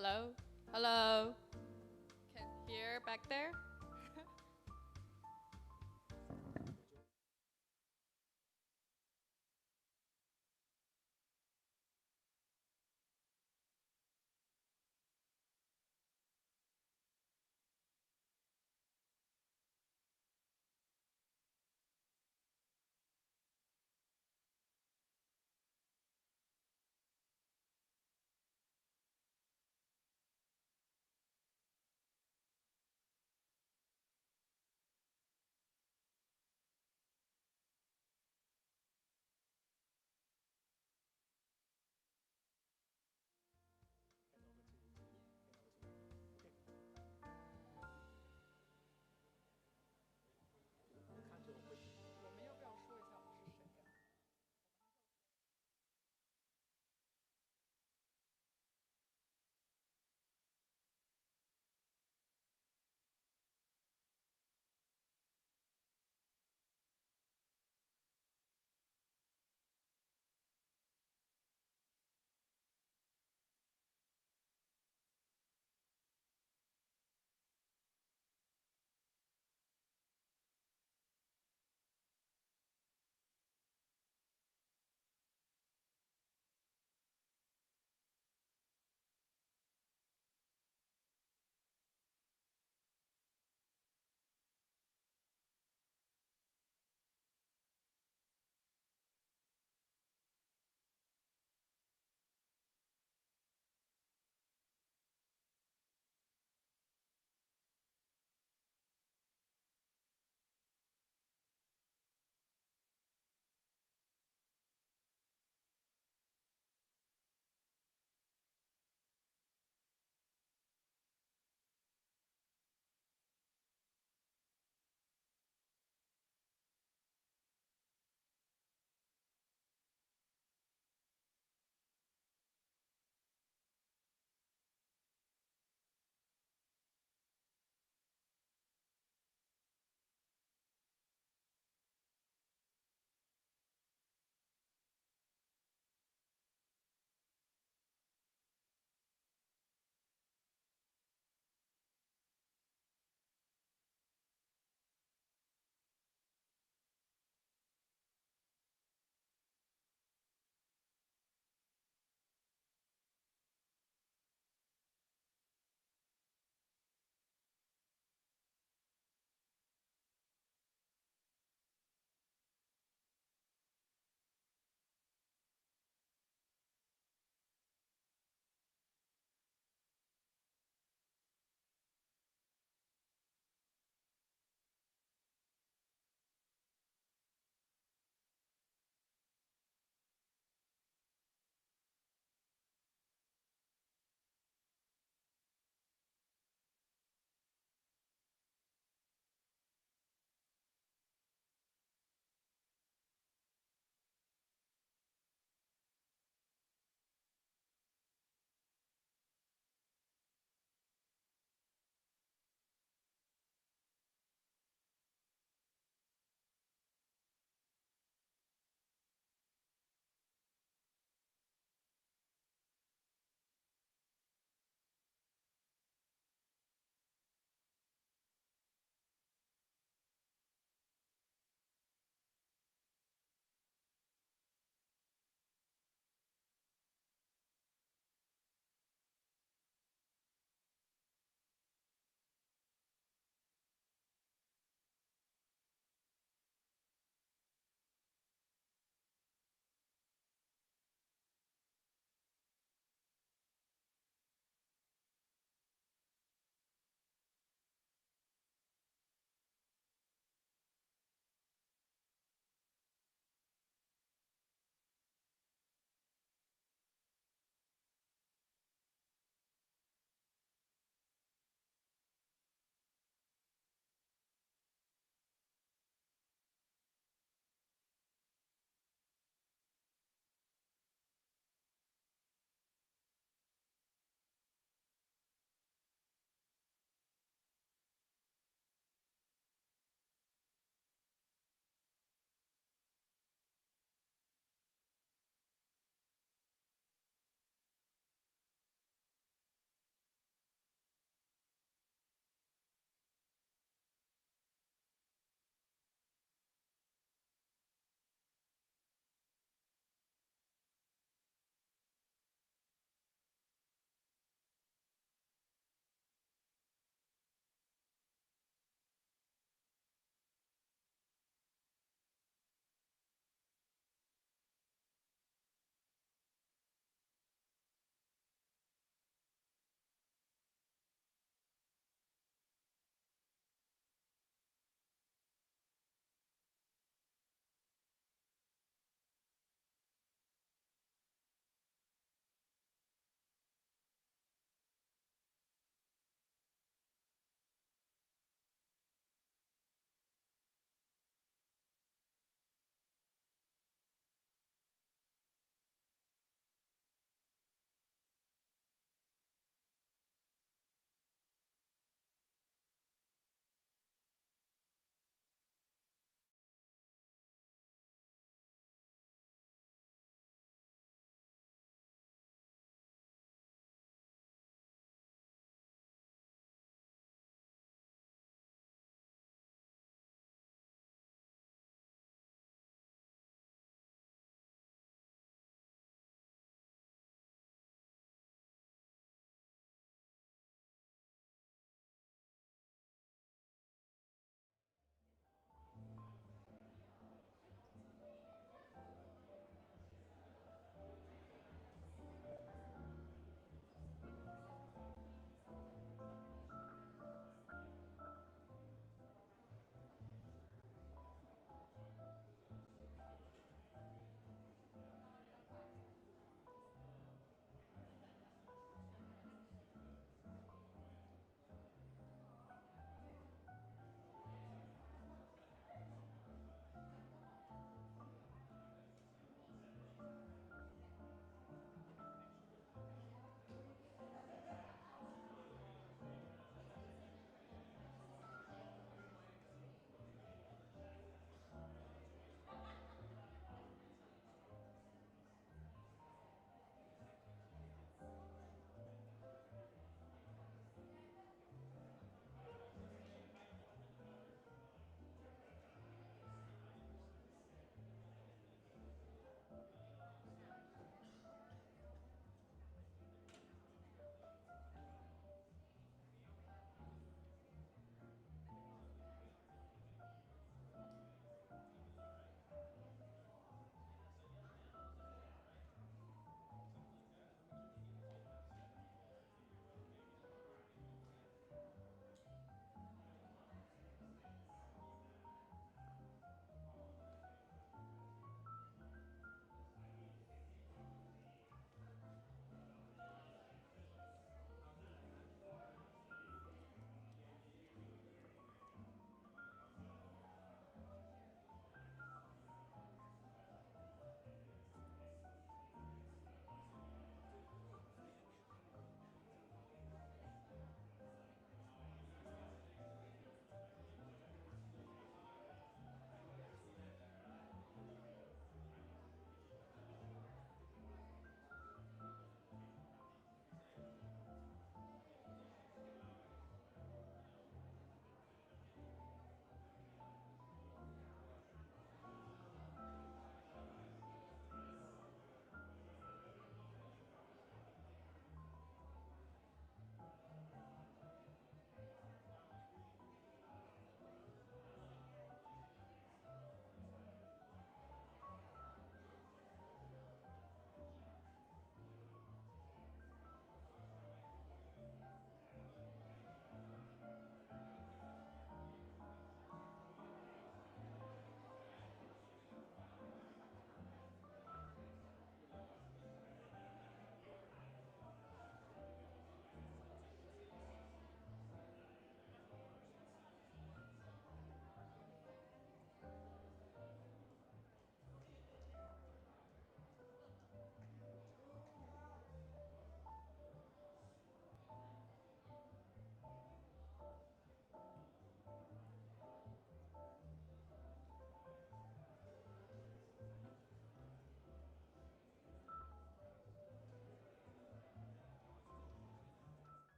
Hello? Hello? Can hear back there?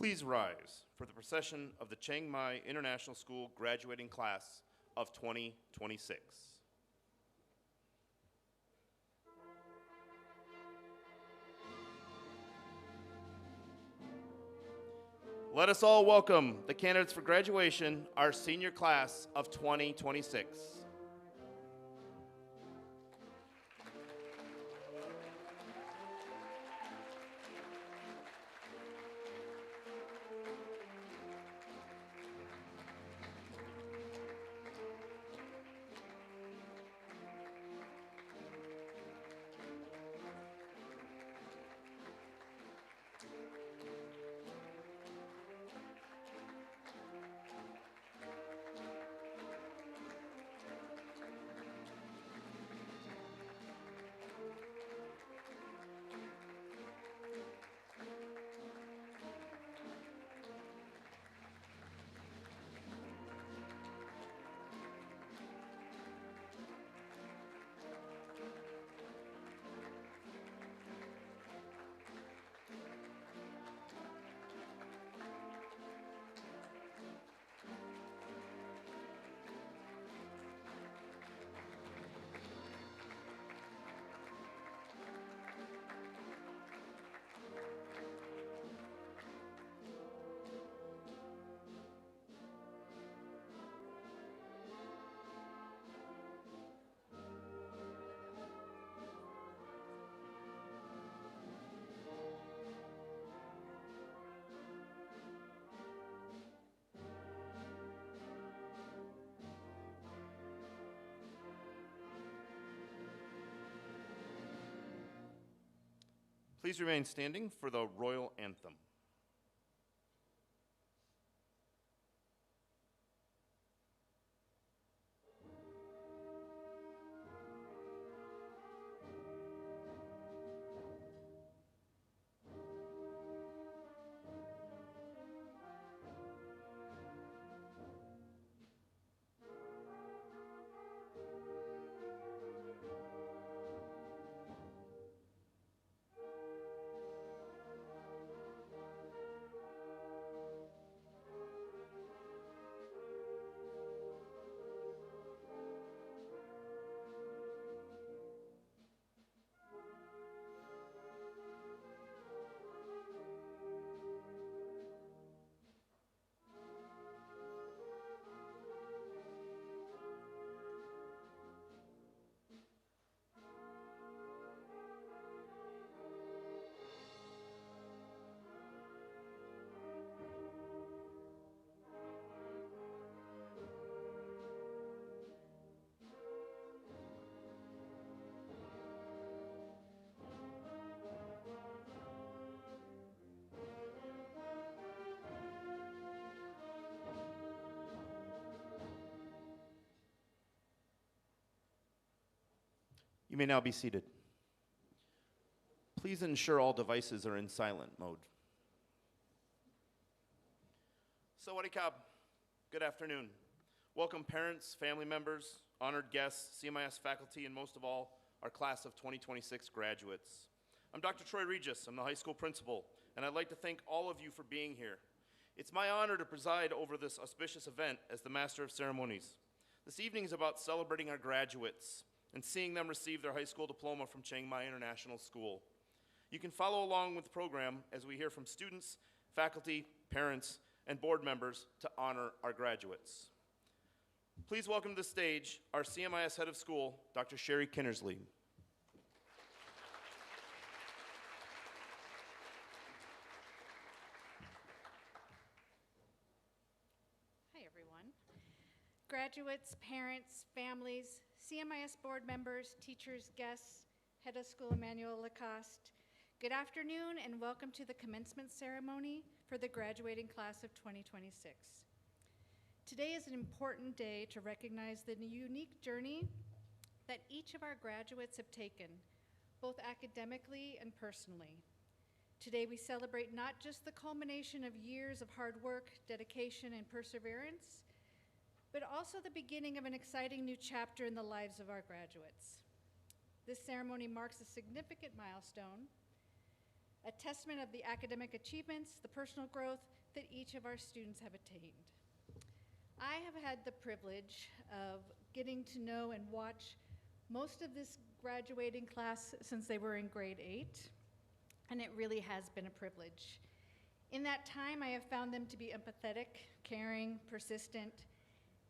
Please rise for the procession of the Chiang Mai International School graduating class of 2026. Let us all welcome the candidates for graduation, our senior class of 2026. Please remain standing for the royal anthem. You may now be seated. Please ensure all devices are in silent mode. Sawadee Khab. Good afternoon. Welcome parents, family members, honored guests, CMIS faculty, and most of all, our class of 2026 graduates. I'm Dr. Troy Regis. I'm the high school principal, and I'd like to thank all of you for being here. It's my honor to preside over this auspicious event as the Master of Ceremonies. This evening is about celebrating our graduates and seeing them receive their high school diploma from Chiang Mai International School. You can follow along with the program as we hear from students, faculty, parents, and board members to honor our graduates. Please welcome to the stage our CMIS Head of School, Dr. Sherry Kinnersley. Hi, everyone. Graduates, parents, families, CMIS board members, teachers, guests, Head of School Emmanuel Lacoste, good afternoon and welcome to the commencement ceremony for the graduating class of 2026. Today is an important day to recognize the unique journey that each of our graduates have taken, both academically and personally. Today we celebrate not just the culmination of years of hard work, dedication, and perseverance, but also the beginning of an exciting new chapter in the lives of our graduates. This ceremony marks a significant milestone a testament of the academic achievements, the personal growth that each of our students have attained. I have had the privilege of getting to know and watch most of this graduating class since they were in grade 8, and it really has been a privilege. In that time, I have found them to be empathetic, caring, persistent,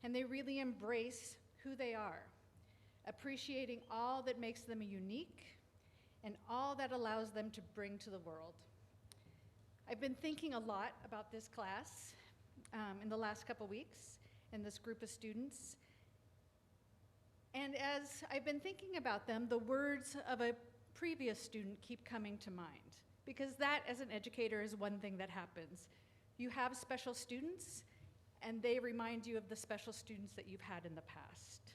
and they really embrace who they are, appreciating all that makes them unique and all that allows them to bring to the world. I've been thinking a lot about this class in the last couple weeks and this group of students. And as I've been thinking about them, the words of a previous student keep coming to mind, because that, as an educator, is one thing that happens. You have special students, and they remind you of the special students that you've had in the past.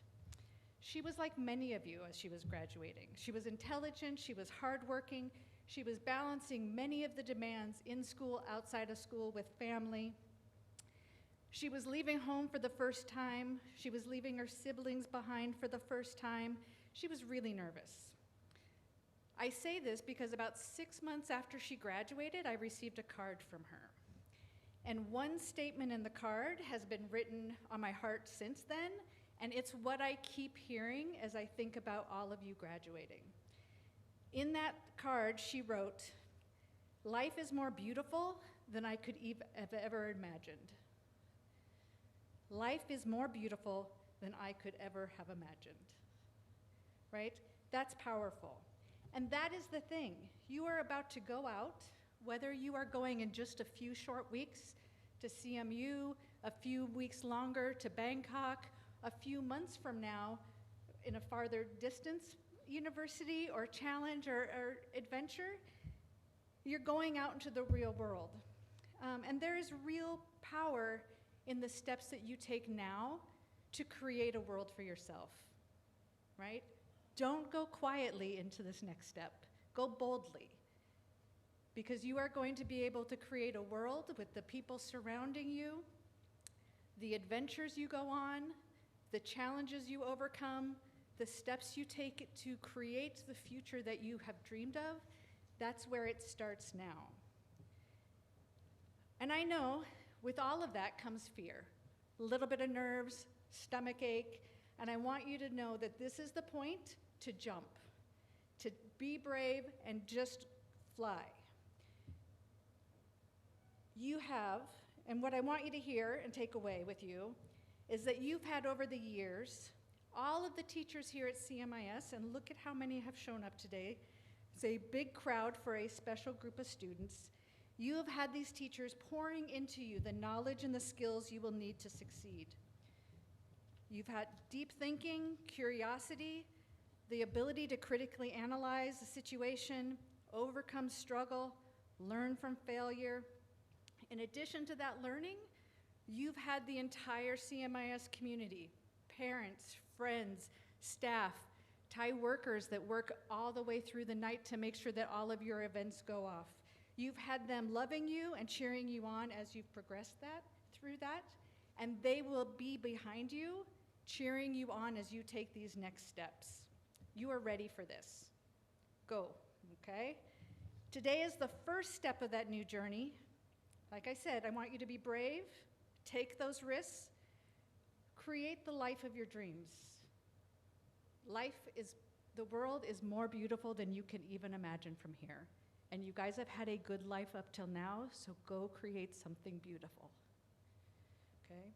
She was like many of you as she was graduating. She was intelligent, she was hardworking, she was balancing many of the demands in school, outside of school, with family. She was leaving home for the first time. She was leaving her siblings behind for the first time. She was really nervous. I say this because about 6 months after she graduated, I received a card from her. And one statement in the card has been written on my heart since then, and it's what I keep hearing as I think about all of you graduating. In that card, she wrote, "Life is more beautiful than I could have ever imagined." Life is more beautiful than I could ever have imagined, right? That's powerful. And that is the thing. You are about to go out, whether you are going in just a few short weeks to CMU, a few weeks longer to Bangkok, a few months from now in a farther distance university or challenge or adventure, you're going out into the real world. And there is real power in the steps that you take now to create a world for yourself, right? Don't go quietly into this next step. Go boldly, because you are going to be able to create a world with the people surrounding you, the adventures you go on, the challenges you overcome, the steps you take to create the future that you have dreamed of. That's where it starts now. And I know with all of that comes fear, a little bit of nerves, stomach ache, and I want you to know that this is the point to jump, to be brave and just fly. You have, and what I want you to hear and take away with you, is that you've had over the years, all of the teachers here at CMIS, and look at how many have shown up today. It's a big crowd for a special group of students. You have had these teachers pouring into you the knowledge and the skills you will need to succeed. You've had deep thinking, curiosity, the ability to critically analyze the situation, overcome struggle, learn from failure. In addition to that learning, you've had the entire CMIS community, parents, friends, staff, Thai workers that work all the way through the night to make sure that all of your events go off. You've had them loving you and cheering you on as you've progressed through that, and they will be behind you, cheering you on as you take these next steps. You are ready for this. Go, okay? Today is the first step of that new journey. Like I said, I want you to be brave, take those risks, create the life of your dreams. The world is more beautiful than you can even imagine from here. And you guys have had a good life up till now, so go create something beautiful, okay?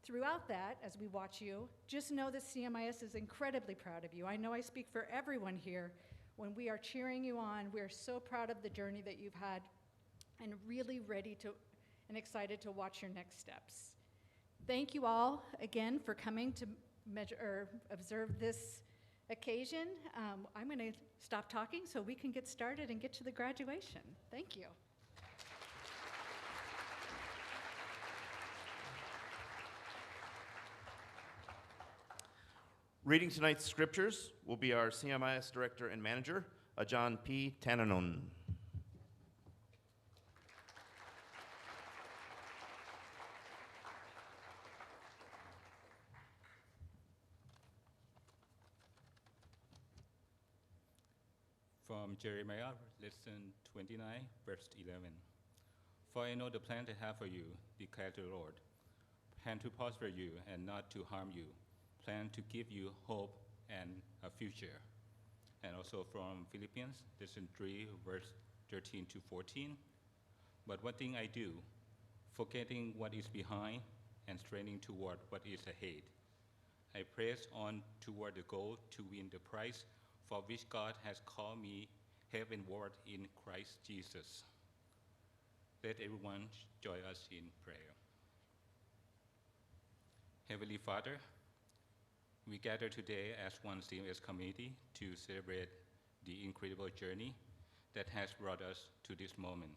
Throughout that, as we watch you, just know that CMIS is incredibly proud of you. I know I speak for everyone here when we are cheering you on. We are so proud of the journey that you've had and really ready to and excited to watch your next steps. Thank you all again for coming to observe this occasion. I'm going to stop talking so we can get started and get to the graduation. Thank you. Reading tonight's scriptures will be our CMIS Director and Manager, Ajahn P. Tananon. From Jeremiah, lesson 29, verse 11. For I know the plan I have for you, declares the Lord. Plan to prosper you and not to harm you. Plan to give you hope and a future. And also from Philippians, lesson 3, verse 13 to 14. But one thing I do, forgetting what is behind and straining toward what is ahead. I press on toward the goal to win the prize for which God has called me heavenward in Christ Jesus. Let everyone join us in prayer. Heavenly Father, we gather today as one CMIS community to celebrate the incredible journey that has brought us to this moment,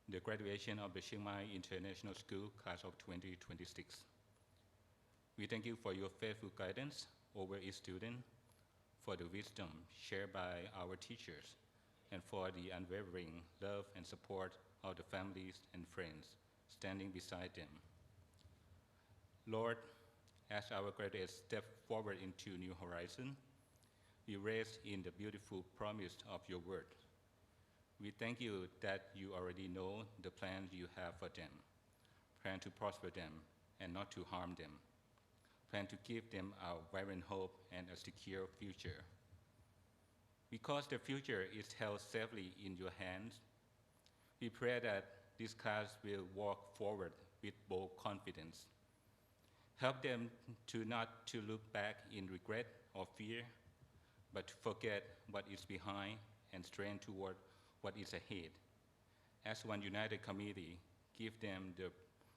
the graduation of the Chiang Mai International School class of 2026. We thank you for your faithful guidance over each student, for the wisdom shared by our teachers, and for the unwavering love and support of the families and friends standing beside them. Lord, as our graduates step forward into new horizons, we rest in the beautiful promise of your word. We thank you that you already know the plans you have for them, plan to prosper them and not to harm them, plan to give them a vibrant hope and a secure future. Because the future is held safely in your hands, we pray that this class will walk forward with bold confidence. Help them to not to look back in regret or fear, but to forget what is behind and strain toward what is ahead. As one united community, give them the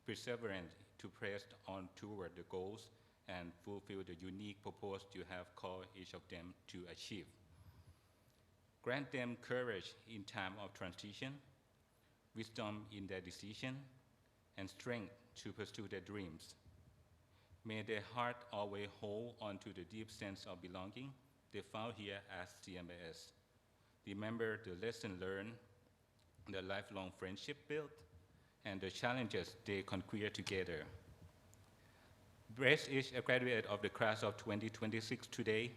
perseverance to press on toward the goals and fulfill the unique purpose you have called each of them to achieve. Grant them courage in time of transition, wisdom in their decision, and strength to pursue their dreams. May their heart always hold on to the deep sense of belonging they found here at CMIS. Remember the lesson learned, the lifelong friendship built, and the challenges they conquer together. Bless each graduate of the class of 2026 today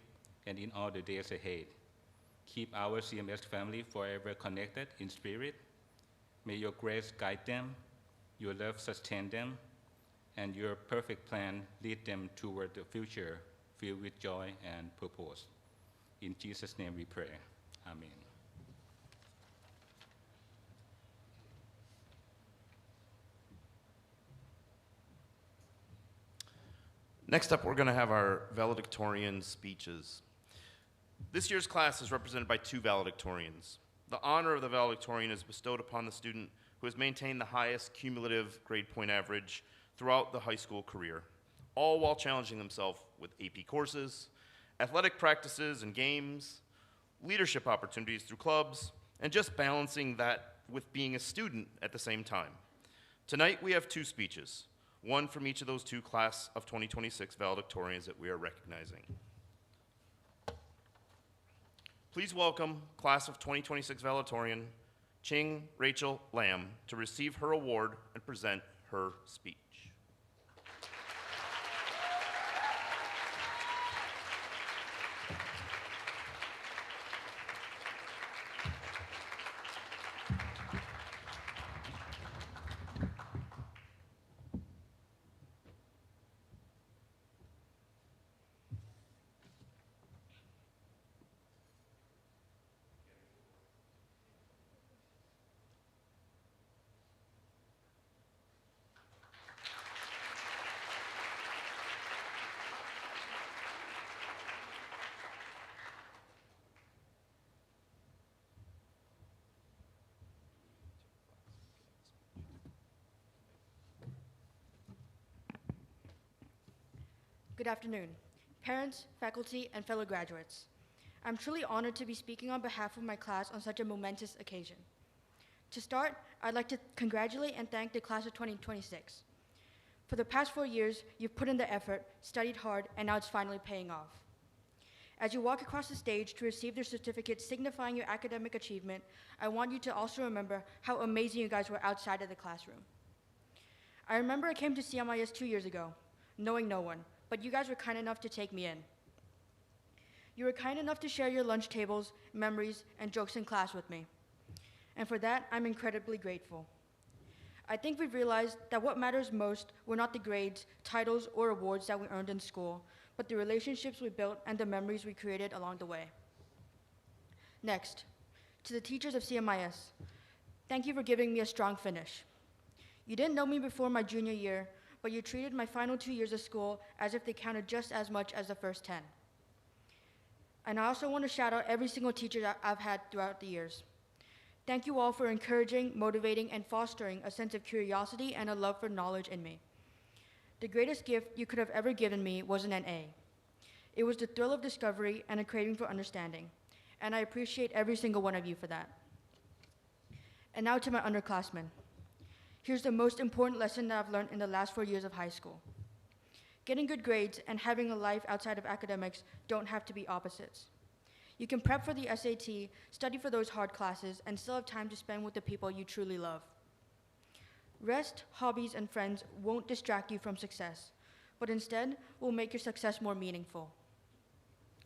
and in all the days ahead. Keep our CMS family forever connected in spirit. May your grace guide them, your love sustain them, and your perfect plan lead them toward the future filled with joy and purpose. In Jesus' name we pray. Amen. Next up, we're going to have our valedictorian speeches. This year's class is represented by two valedictorians. The honor of the valedictorian is bestowed upon the student who has maintained the highest cumulative grade point average throughout the high school career, all while challenging themselves with AP courses, athletic practices and games, leadership opportunities through clubs, and just balancing that with being a student at the same time. Tonight, we have two speeches, one from each of those two class of 2026 valedictorians that we are recognizing. Please welcome class of 2026 valedictorian, Ching Rachel Lam, to receive her award and present her speech. Good afternoon, parents, faculty, and fellow graduates. I'm truly honored to be speaking on behalf of my class on such a momentous occasion. To start, I'd like to congratulate and thank the class of 2026. For the past 4 years, you've put in the effort, studied hard, and now it's finally paying off. As you walk across the stage to receive their certificates signifying your academic achievement, I want you to also remember how amazing you guys were outside of the classroom. I remember I came to CMIS 2 years ago, knowing no one, but you guys were kind enough to take me in. You were kind enough to share your lunch tables, memories, and jokes in class with me. And for that, I'm incredibly grateful. I think we've realized that what matters most were not the grades, titles, or awards that we earned in school, but the relationships we built and the memories we created along the way. Next, to the teachers of CMIS, thank you for giving me a strong finish. You didn't know me before my junior year, but you treated my final 2 years of school as if they counted just as much as the first 10. And I also want to shout out every single teacher that I've had throughout the years. Thank you all for encouraging, motivating, and fostering a sense of curiosity and a love for knowledge in me. The greatest gift you could have ever given me wasn't an A. It was the thrill of discovery and a craving for understanding, and I appreciate every single one of you for that. And now to my underclassmen. Here's the most important lesson that I've learned in the last 4 years of high school. Getting good grades and having a life outside of academics don't have to be opposites. You can prep for the SAT, study for those hard classes, and still have time to spend with the people you truly love. Rest, hobbies, and friends won't distract you from success, but instead will make your success more meaningful.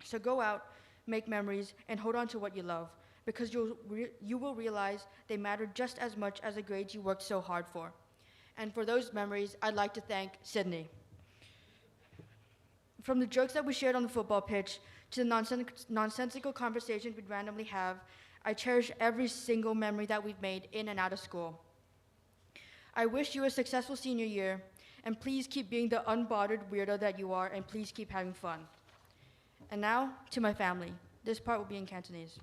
So go out, make memories, and hold on to what you love, because you will realize they matter just as much as the grades you worked so hard for. And for those memories, I'd like to thank Sydney. From the jokes that we shared on the football pitch to the nonsensical conversations we'd randomly have, I cherish every single memory that we've made in and out of school. I wish you a successful senior year, and please keep being the unbothered weirdo that you are, and please keep having fun. And now, to my family. This part will be in Cantonese.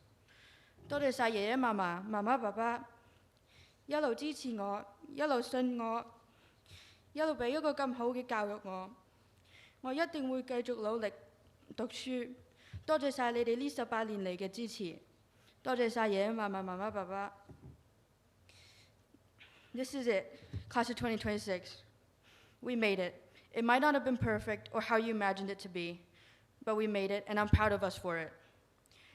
多謝晒爺爺嫲嫲、媽媽爸爸，一路支持我，一路信我，一路俾一個咁好嘅教育我。我一定會繼續努力讀書。多謝晒你哋呢18年嚟嘅支持。多謝晒爺爺嫲嫲、媽媽爸爸。This is it, class of 2026. We made it. It might not have been perfect or how you imagined it to be, but we made it, and I'm proud of us for it.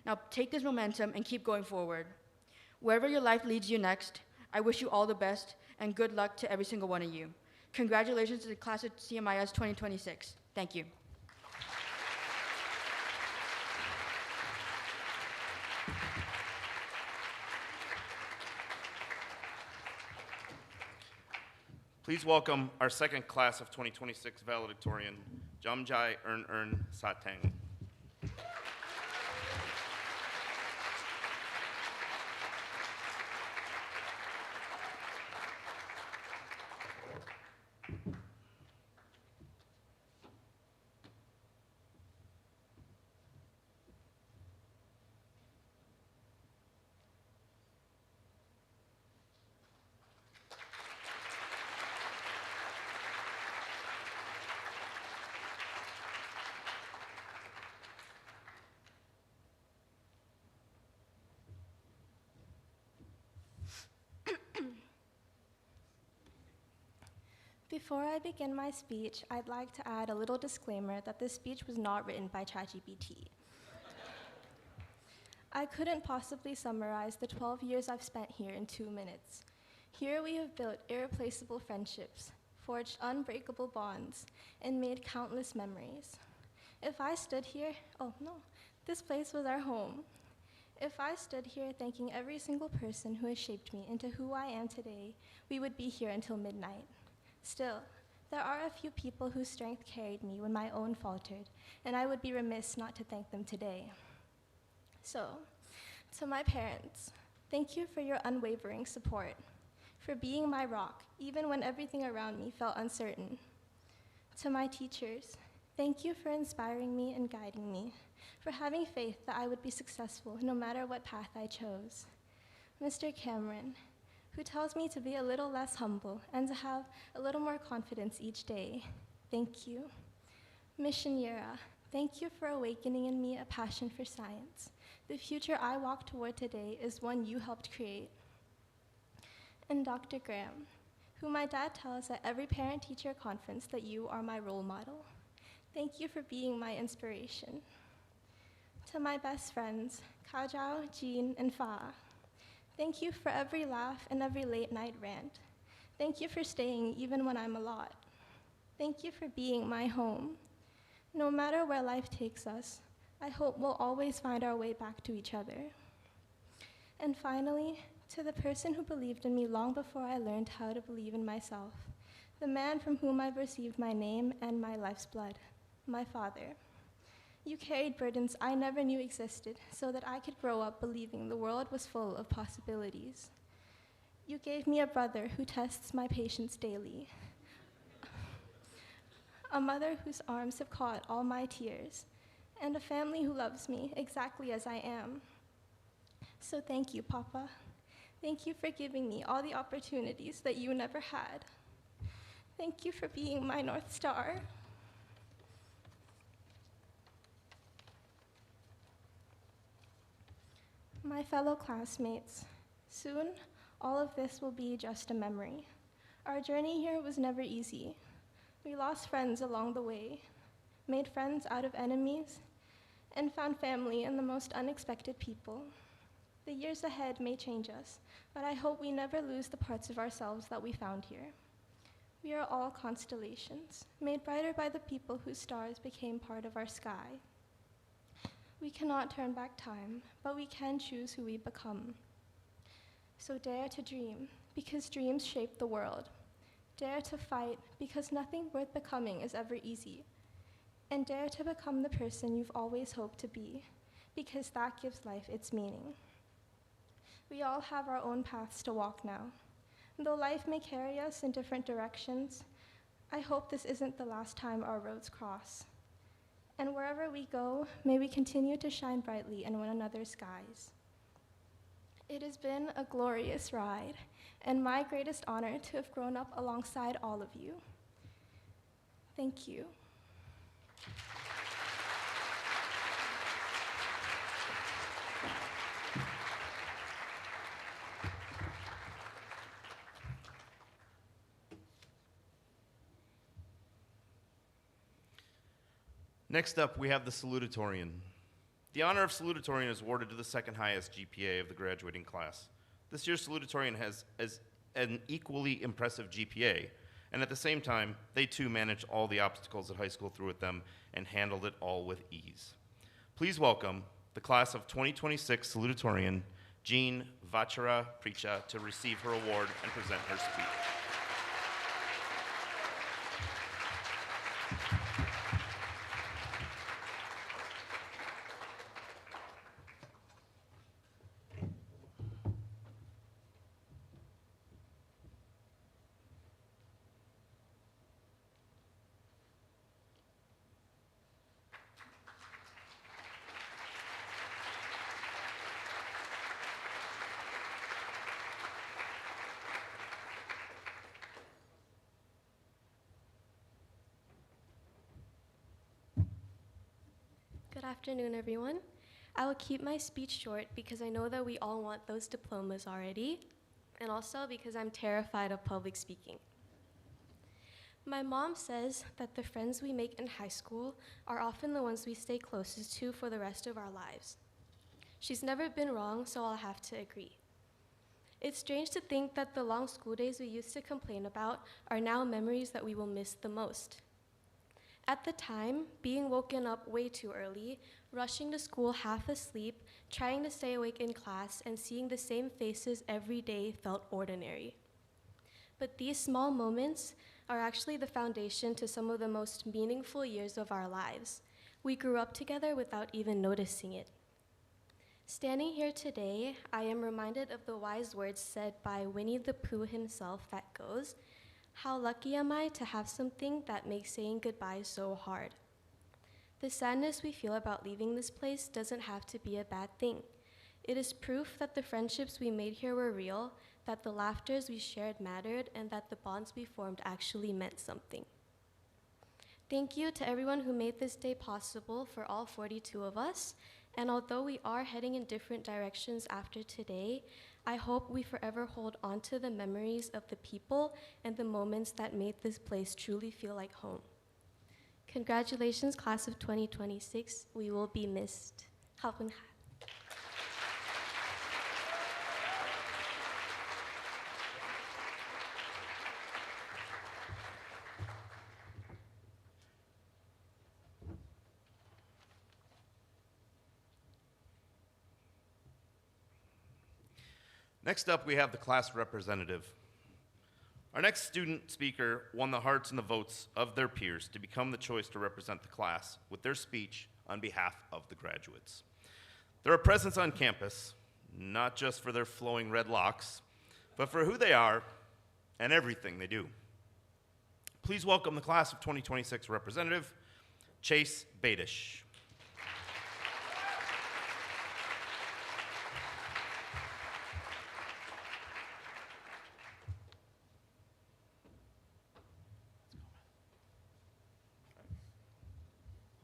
Now take this momentum and keep going forward. Wherever your life leads you next, I wish you all the best and good luck to every single one of you. Congratulations to the class of CMIS 2026. Thank you. Please welcome our second class of 2026 valedictorian, Jamjai Ern Satang. Before I begin my speech, I'd like to add a little disclaimer that this speech was not written by ChatGPT. I couldn't possibly summarize the 12 years I've spent here in 2 minutes. Here we have built irreplaceable friendships, forged unbreakable bonds, and made countless memories. If I stood here, oh no, this place was our home. If I stood here thanking every single person who has shaped me into who I am today, we would be here until midnight. Still, there are a few people whose strength carried me when my own faltered, and I would be remiss not to thank them today. So, to my parents, thank you for your unwavering support, for being my rock, even when everything around me felt uncertain. To my teachers, thank you for inspiring me and guiding me, for having faith that I would be successful no matter what path I chose. Mr. Cameron, who tells me to be a little less humble and to have a little more confidence each day. Thank you. Ms. Shiniera, thank you for awakening in me a passion for science. The future I walk toward today is one you helped create. And Dr. Graham, who my dad tells at every parent-teacher conference that you are my role model. Thank you for being my inspiration. To my best friends, Kajao, Jean, and Fa, thank you for every laugh and every late-night rant. Thank you for staying even when I'm a lot. Thank you for being my home. No matter where life takes us, I hope we'll always find our way back to each other. And finally, to the person who believed in me long before I learned how to believe in myself, the man from whom I've received my name and my life's blood, my father. You carried burdens I never knew existed so that I could grow up believing the world was full of possibilities. You gave me a brother who tests my patience daily, a mother whose arms have caught all my tears, and a family who loves me exactly as I am. So thank you, Papa. Thank you for giving me all the opportunities that you never had. Thank you for being my North Star. My fellow classmates, soon all of this will be just a memory. Our journey here was never easy. We lost friends along the way, made friends out of enemies, and found family in the most unexpected people. The years ahead may change us, but I hope we never lose the parts of ourselves that we found here. We are all constellations, made brighter by the people whose stars became part of our sky. We cannot turn back time, but we can choose who we become. So dare to dream, because dreams shape the world. Dare to fight, because nothing worth becoming is ever easy. And dare to become the person you've always hoped to be, because that gives life its meaning. We all have our own paths to walk now. Though life may carry us in different directions, I hope this isn't the last time our roads cross. And wherever we go, may we continue to shine brightly in one another's skies. It has been a glorious ride, and my greatest honor to have grown up alongside all of you. Thank you. Next up, we have the salutatorian. The honor of salutatorian is awarded to the second highest GPA of the graduating class. This year's salutatorian has an equally impressive GPA, and at the same time, they too managed all the obstacles that high school threw at them and handled it all with ease. Please welcome the class of 2026 salutatorian, Jean Vachara Pricha, to receive her award and present her speech. Good afternoon, everyone. I will keep my speech short because I know that we all want those diplomas already, and also because I'm terrified of public speaking. My mom says that the friends we make in high school are often the ones we stay closest to for the rest of our lives. She's never been wrong, so I'll have to agree. It's strange to think that the long school days we used to complain about are now memories that we will miss the most. At the time, being woken up way too early, rushing to school half asleep, trying to stay awake in class, and seeing the same faces every day felt ordinary. But these small moments are actually the foundation to some of the most meaningful years of our lives. We grew up together without even noticing it. Standing here today, I am reminded of the wise words said by Winnie the Pooh himself that goes, "How lucky am I to have something that makes saying goodbye so hard?" The sadness we feel about leaving this place doesn't have to be a bad thing. It is proof that the friendships we made here were real, that the laughters we shared mattered, and that the bonds we formed actually meant something. Thank you to everyone who made this day possible for all 42 of us, and although we are heading in different directions after today, I hope we forever hold on to the memories of the people and the moments that made this place truly feel like home. Congratulations, class of 2026. We will be missed. Halpun kha. Next up, we have the class representative. Our next student speaker won the hearts and the votes of their peers to become the choice to represent the class with their speech on behalf of the graduates. They're a presence on campus, not just for their flowing red locks, but for who they are and everything they do. Please welcome the class of 2026 representative, Chase Badish.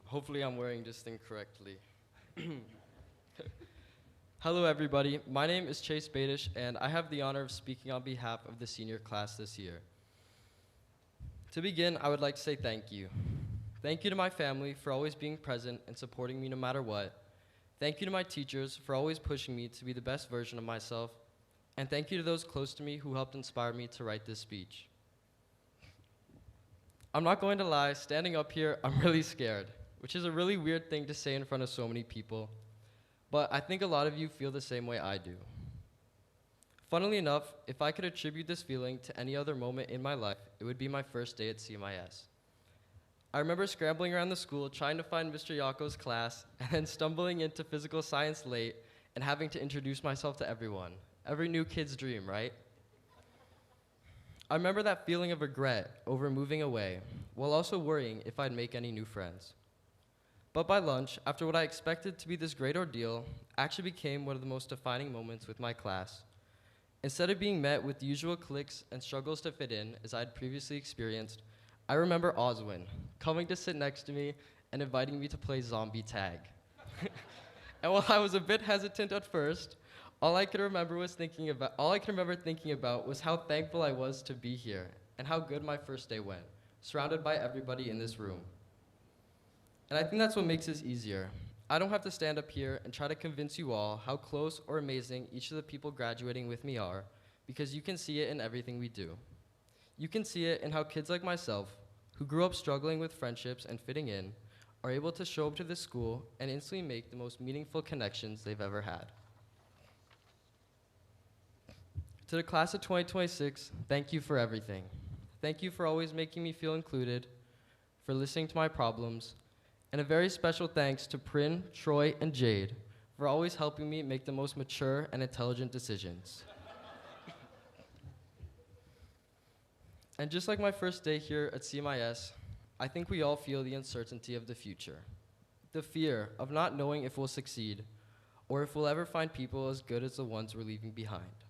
Hopefully I'm wearing this thing correctly. Hello everybody, my name is Chase Badish and I have the honor of speaking on behalf of the senior class this year. To begin, I would like to say thank you. Thank you to my family for always being present and supporting me no matter what. Thank you to my teachers for always pushing me to be the best version of myself. And thank you to those close to me who helped inspire me to write this speech. I'm not going to lie, standing up here, I'm really scared, which is a really weird thing to say in front of so many people. But I think a lot of you feel the same way I do. Funnily enough, if I could attribute this feeling to any other moment in my life, it would be my first day at CMIS. I remember scrambling around the school trying to find Mr. Yako's class and then stumbling into physical science late and having to introduce myself to everyone. Every new kid's dream, right? I remember that feeling of regret over moving away, while also worrying if I'd make any new friends. But by lunch, after what I expected to be this great ordeal, actually became one of the most defining moments with my class. Instead of being met with the usual cliques and struggles to fit in, as I had previously experienced, I remember Oswin coming to sit next to me and inviting me to play zombie tag. And while I was a bit hesitant at first, all I can remember thinking about was how thankful I was to be here and how good my first day went, surrounded by everybody in this room. And I think that's what makes this easier. I don't have to stand up here and try to convince you all how close or amazing each of the people graduating with me are, because you can see it in everything we do. You can see it in how kids like myself, who grew up struggling with friendships and fitting in, are able to show up to this school and instantly make the most meaningful connections they've ever had. To the class of 2026, thank you for everything. Thank you for always making me feel included, for listening to my problems, and a very special thanks to Prin, Troy, and Jade for always helping me make the most mature and intelligent decisions. And just like my first day here at CMIS, I think we all feel the uncertainty of the future. The fear of not knowing if we'll succeed, or if we'll ever find people as good as the ones we're leaving behind.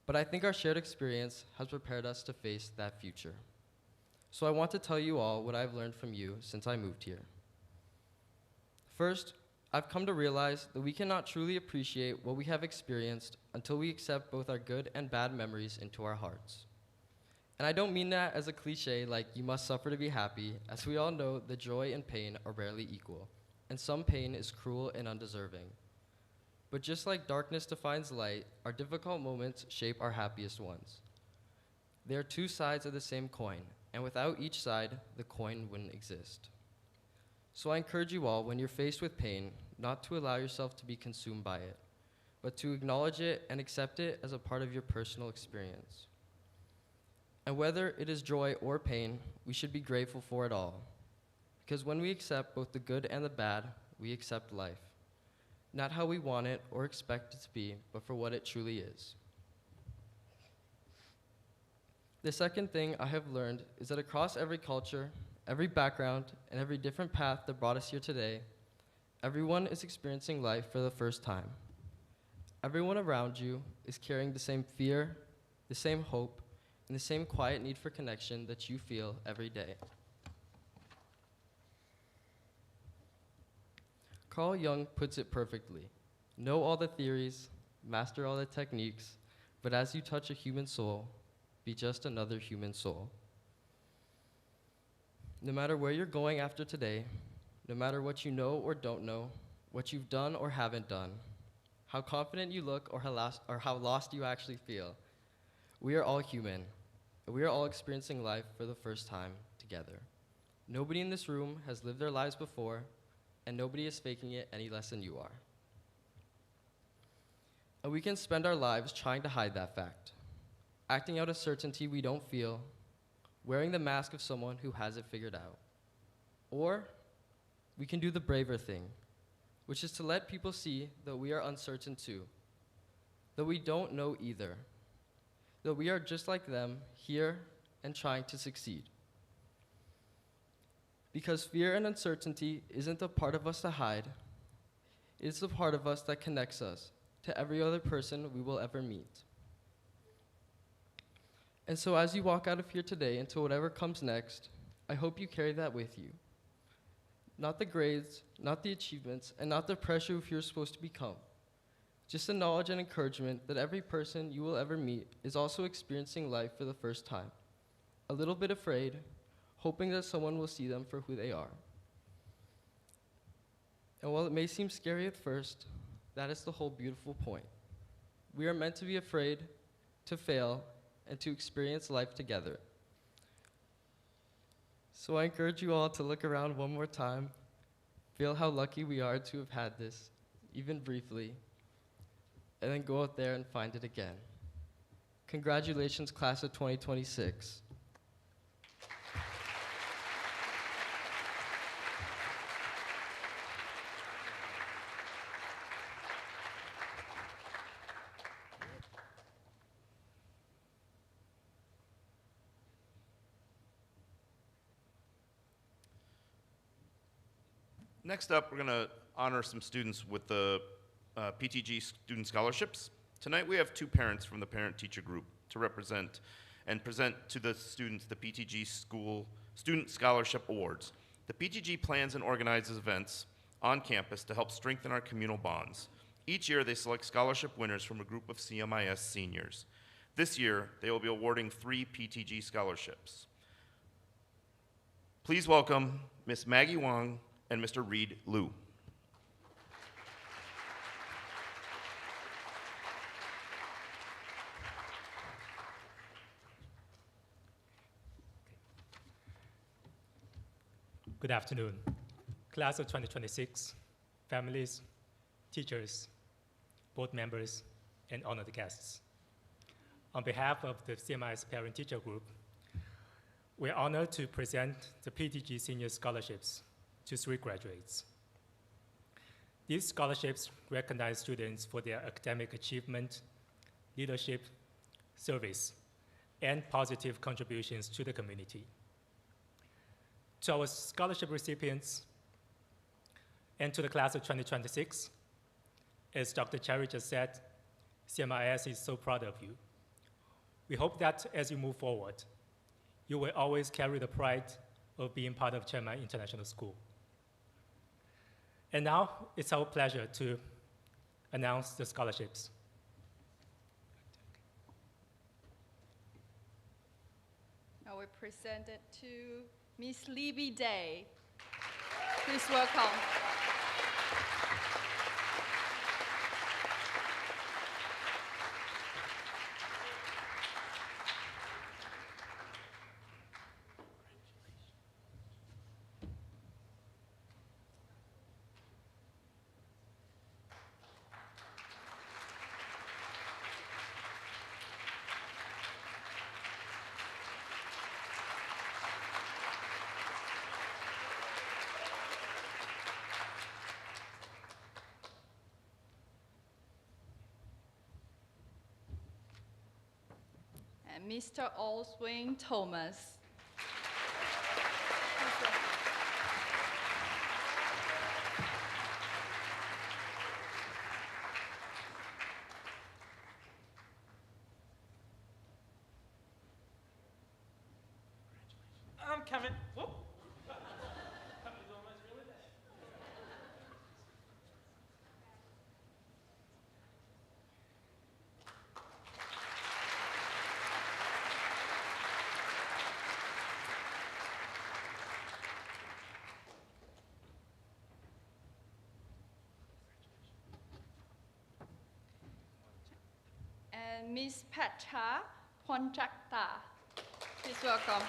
But I think our shared experience has prepared us to face that future. So I want to tell you all what I've learned from you since I moved here. First, I've come to realize that we cannot truly appreciate what we have experienced until we accept both our good and bad memories into our hearts. And I don't mean that as a cliche like you must suffer to be happy, as we all know that joy and pain are rarely equal, and some pain is cruel and undeserving. But just like darkness defines light, our difficult moments shape our happiest ones. They are two sides of the same coin, and without each side, the coin wouldn't exist. So I encourage you all, when you're faced with pain, not to allow yourself to be consumed by it, but to acknowledge it and accept it as a part of your personal experience. And whether it is joy or pain, we should be grateful for it all. Because when we accept both the good and the bad, we accept life. Not how we want it or expect it to be, but for what it truly is. The second thing I have learned is that across every culture, every background, and every different path that brought us here today, everyone is experiencing life for the first time. Everyone around you is carrying the same fear, the same hope, and the same quiet need for connection that you feel every day. Carl Jung puts it perfectly. Know all the theories, master all the techniques, but as you touch a human soul, be just another human soul. No matter where you're going after today, no matter what you know or don't know, what you've done or haven't done, how confident you look or how lost you actually feel, we are all human, and we are all experiencing life for the first time together. Nobody in this room has lived their lives before, and nobody is faking it any less than you are. And we can spend our lives trying to hide that fact, acting out a certainty we don't feel, wearing the mask of someone who has it figured out. Or we can do the braver thing, which is to let people see that we are uncertain too, that we don't know either, that we are just like them, here and trying to succeed. Because fear and uncertainty isn't the part of us to hide, it's the part of us that connects us to every other person we will ever meet. And so as you walk out of here today into whatever comes next, I hope you carry that with you. Not the grades, not the achievements, and not the pressure of who you're supposed to become. Just the knowledge and encouragement that every person you will ever meet is also experiencing life for the first time. A little bit afraid, hoping that someone will see them for who they are. And while it may seem scary at first, that is the whole beautiful point. We are meant to be afraid, to fail, and to experience life together. So I encourage you all to look around one more time, feel how lucky we are to have had this, even briefly, and then go out there and find it again. Congratulations, class of 2026. Next up, we're going to honor some students with the PTG Student Scholarships. Tonight we have two parents from the parent-teacher group to represent and present to the students the PTG School Student Scholarship Awards. The PTG plans and organizes events on campus to help strengthen our communal bonds. Each year they select scholarship winners from a group of CMIS seniors. This year they will be awarding 3 PTG scholarships. Please welcome Ms. Maggie Wong and Mr. Reed Liu. Good afternoon, class of 2026, families, teachers, board members, and honored guests. On behalf of the CMIS Parent-Teacher Group, we're honored to present the PTG Senior Scholarships to 3 graduates. These scholarships recognize students for their academic achievement, leadership, service, and positive contributions to the community. To our scholarship recipients and to the class of 2026, as Dr. Cherry just said, CMIS is so proud of you. We hope that as you move forward, you will always carry the pride of being part of Chiang Mai International School. And now it's our pleasure to announce the scholarships. Now we present it to Miss Libby Day. Please welcome. And Mr. Oswin Thomas. I'm coming. Whoop. And Miss Petra Ponjakta. Please welcome.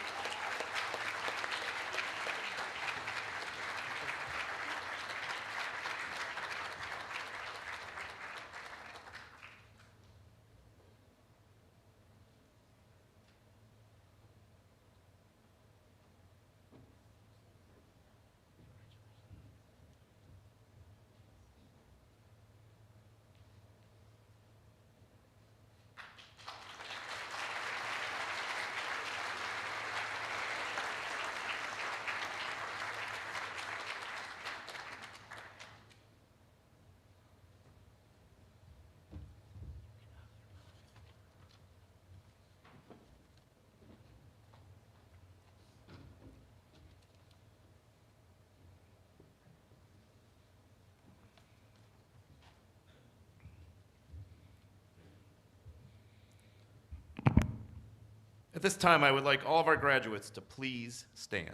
At this time, I would like all of our graduates to please stand.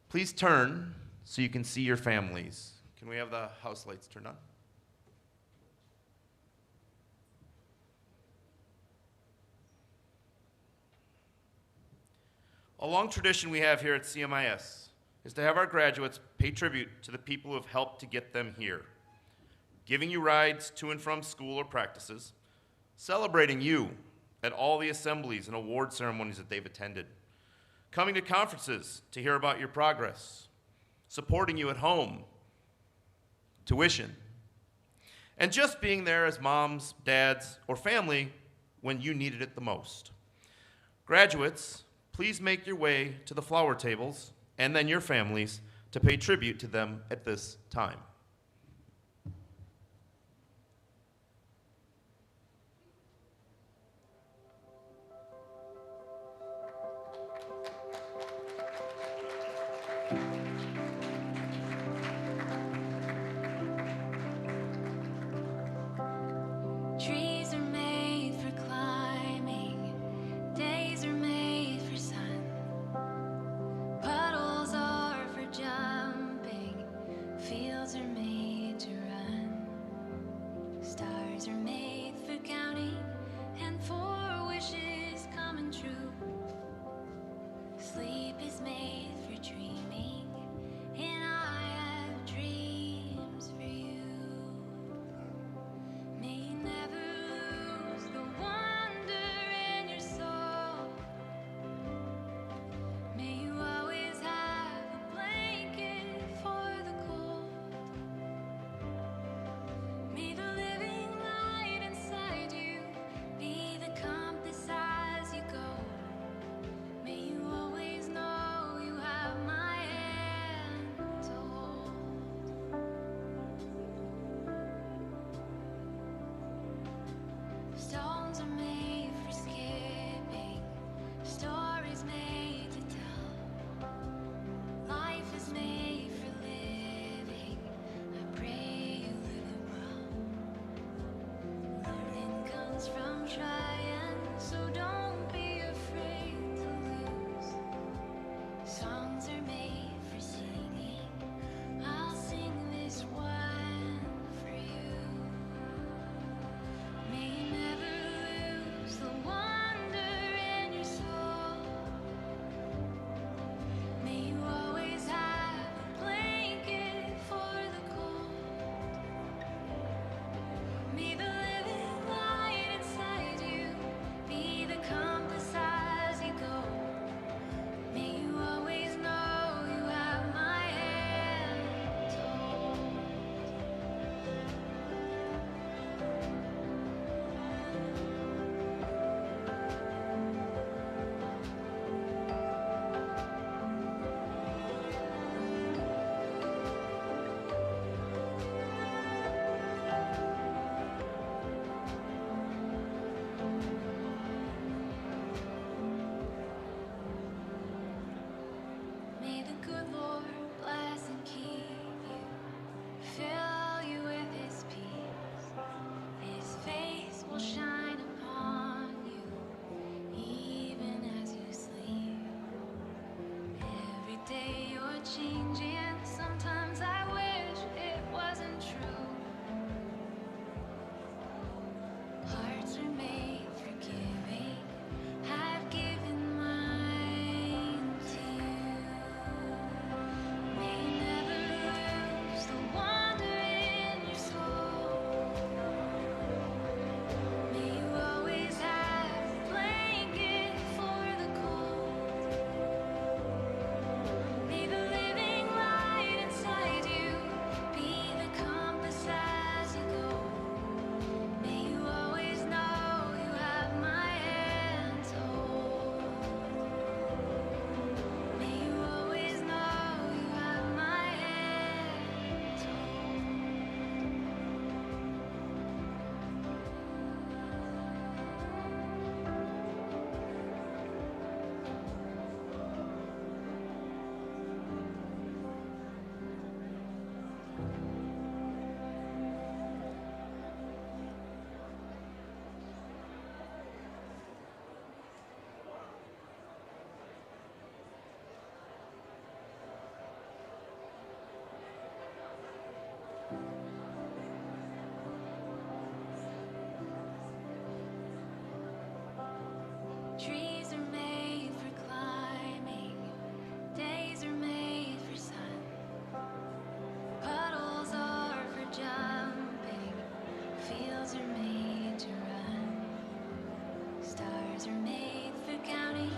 Please turn so you can see your families. Can we have the house lights turned on? A long tradition we have here at CMIS is to have our graduates pay tribute to the people who have helped to get them here, giving you rides to and from school or practices, celebrating you at all the assemblies and award ceremonies that they've attended, coming to conferences to hear about your progress, supporting you at home, tuition, and just being there as moms, dads, or family when you needed it the most. Graduates, please make your way to the flower tables and then your families to pay tribute to them at this time. Trees are made for climbing, days are made for sun, puddles are for jumping, fields are made to run, stars are made for counting, and for wishes coming true. Sleep is made for dreaming, and I have dreams for you. May you never lose the wonder in your soul. May you always have a blanket for the cold. May the living light inside you be the compass as you go. May you always know you have my hand to hold. Stones are made for skipping, stories made to tell. Life is made for living. I pray you live it well. Learning comes from trying, so don't be afraid to lose. Songs are made for singing. I'll sing this one for you. May you never lose the wonder in your soul. May you always have a blanket for the cold. May the living light inside you be the compass as you go. May you always know you have my hand to hold. May the good Lord bless and keep you, fill you with His peace. His face will shine upon you, even as you sleep. Every day you're changing, sometimes I wish it wasn't true. Hearts are made for giving, I've given mine to you. May you never lose the wonder in your soul. May you always have a blanket for the cold. May the living light Trees are made for climbing, days are made for sun. Puddles are for jumping, fields are made to run. Stars are made for counting,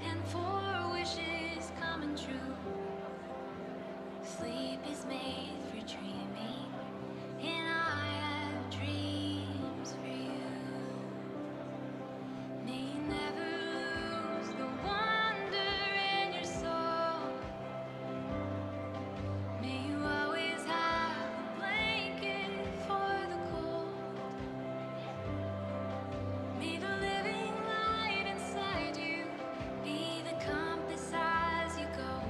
and for wishes coming true. Sleep is made for dreaming, and I have dreams for you. May you never lose the wonder in your soul. May you always have a blanket for the cold. May the living light inside you be the compass as you go.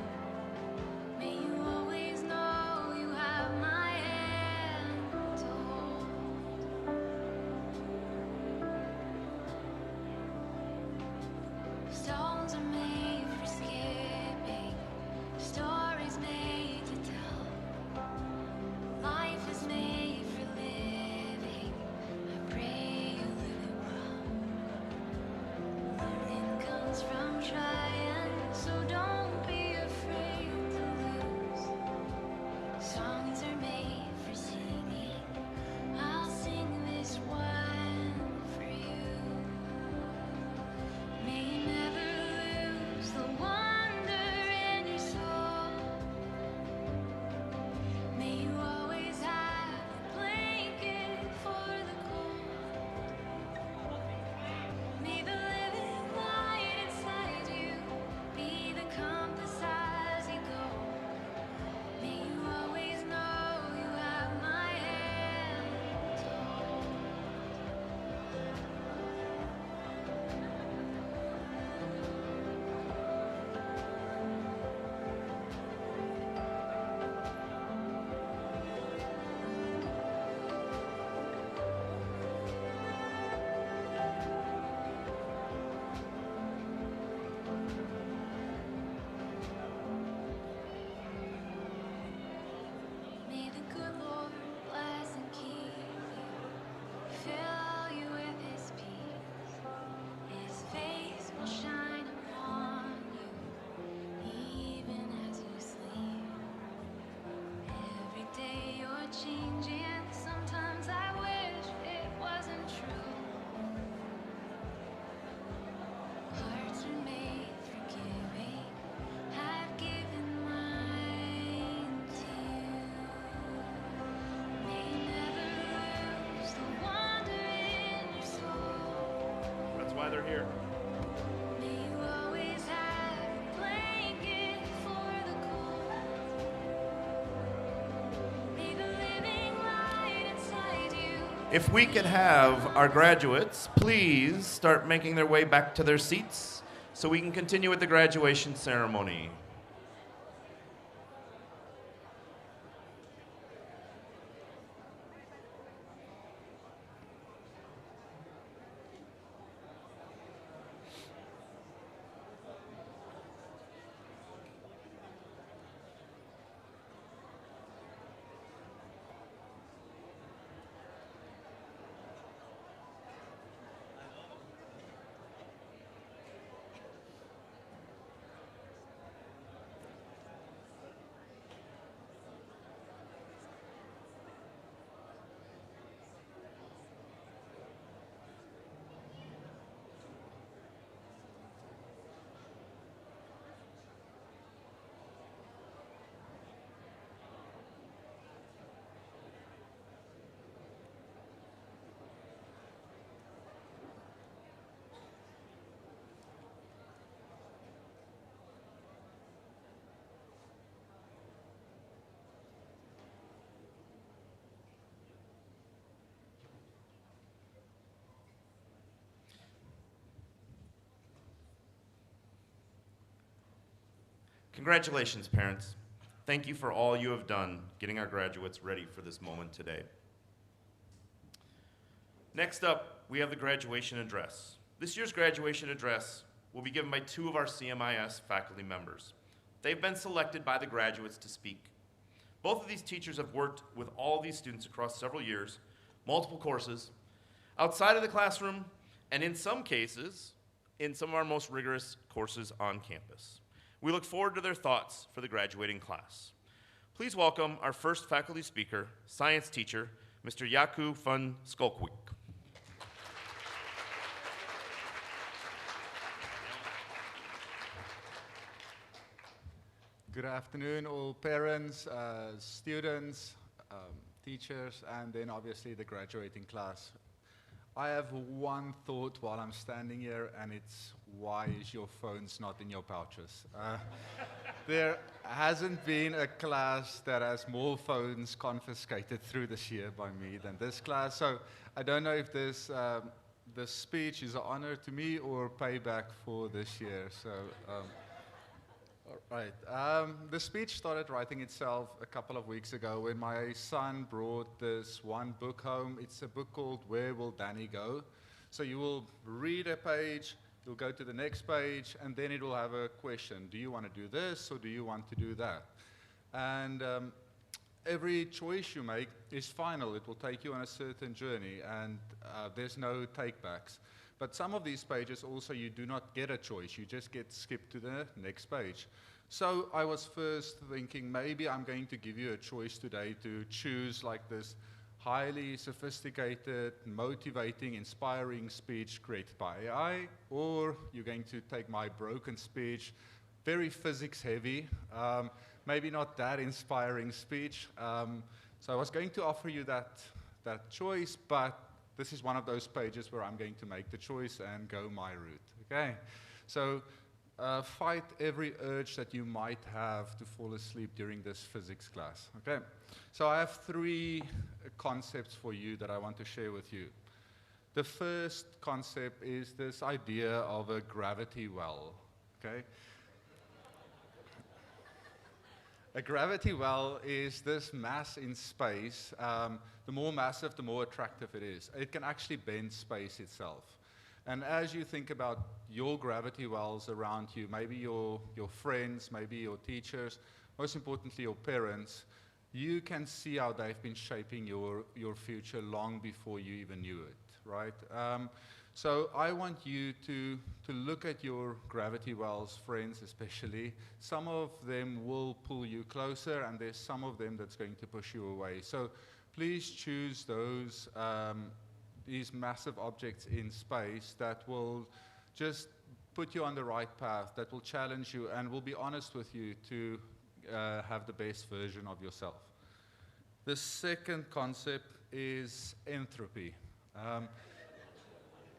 May you always know you have my hand to hold. Stones are made for skipping, stories made to tell. Life is made for living. I pray you live it well. Learning comes from trying, so don't be afraid to lose. Songs are made for singing. I'll sing this one for you. May you never lose the wonder in your soul. May you always have a blanket for the cold. May the living light inside you be the compass as you go. May you always know you have my hand to hold. May the good Lord bless and keep you, fill you with His peace. His face will shine upon you, even as you sleep. Every day you're changing. Sometimes I wish it wasn't true. Hearts are made for giving. I've given mine to you. May you never lose the wonder in your soul. That's why they're here. May you always have a blanket for the cold. May the living light inside you. If we could have our graduates please start making their way back to their seats so we can continue with the graduation ceremony. Congratulations, parents. Thank you for all you have done getting our graduates ready for this moment today. Next up, we have the graduation address. This year's graduation address will be given by two of our CMIS faculty members. They've been selected by the graduates to speak. Both of these teachers have worked with all these students across several years, multiple courses, outside of the classroom, and in some cases, in some of our most rigorous courses on campus. We look forward to their thoughts for the graduating class. Please welcome our first faculty speaker, science teacher, Mr. Yaku van Skolkwijk. Good afternoon, all parents, students, teachers, and then obviously the graduating class. I have one thought while I'm standing here, and it's why is your phones not in your pouches? There hasn't been a class that has more phones confiscated through this year by me than this class. So I don't know if this speech is an honor to me or payback for this year. So. All right. The speech started writing itself a couple of weeks ago when my son brought this one book home. It's a book called Where Will Danny Go? So you will read a page, you'll go to the next page, and then it will have a question. Do you want to do this or do you want to do that? And every choice you make is final. It will take you on a certain journey, and there's no take-backs. But some of these pages also you do not get a choice. You just get skipped to the next page. So I was first thinking maybe I'm going to give you a choice today to choose like this highly sophisticated, motivating, inspiring speech created by AI, or you're going to take my broken speech, very physics heavy, maybe not that inspiring speech. So I was going to offer you that choice, but this is one of those pages where I'm going to make the choice and go my route, okay? So fight every urge that you might have to fall asleep during this physics class, okay? So I have three concepts for you that I want to share with you. The first concept is this idea of a gravity well, okay? A gravity well is this mass in space. The more massive, the more attractive it is. It can actually bend space itself. And as you think about your gravity wells around you, maybe your friends, maybe your teachers, most importantly your parents, you can see how they've been shaping your future long before you even knew it, right? So I want you to look at your gravity wells, friends especially. Some of them will pull you closer, and there's some of them that's going to push you away. So please choose those, these massive objects in space that will just put you on the right path, that will challenge you and will be honest with you to have the best version of yourself. The second concept is entropy.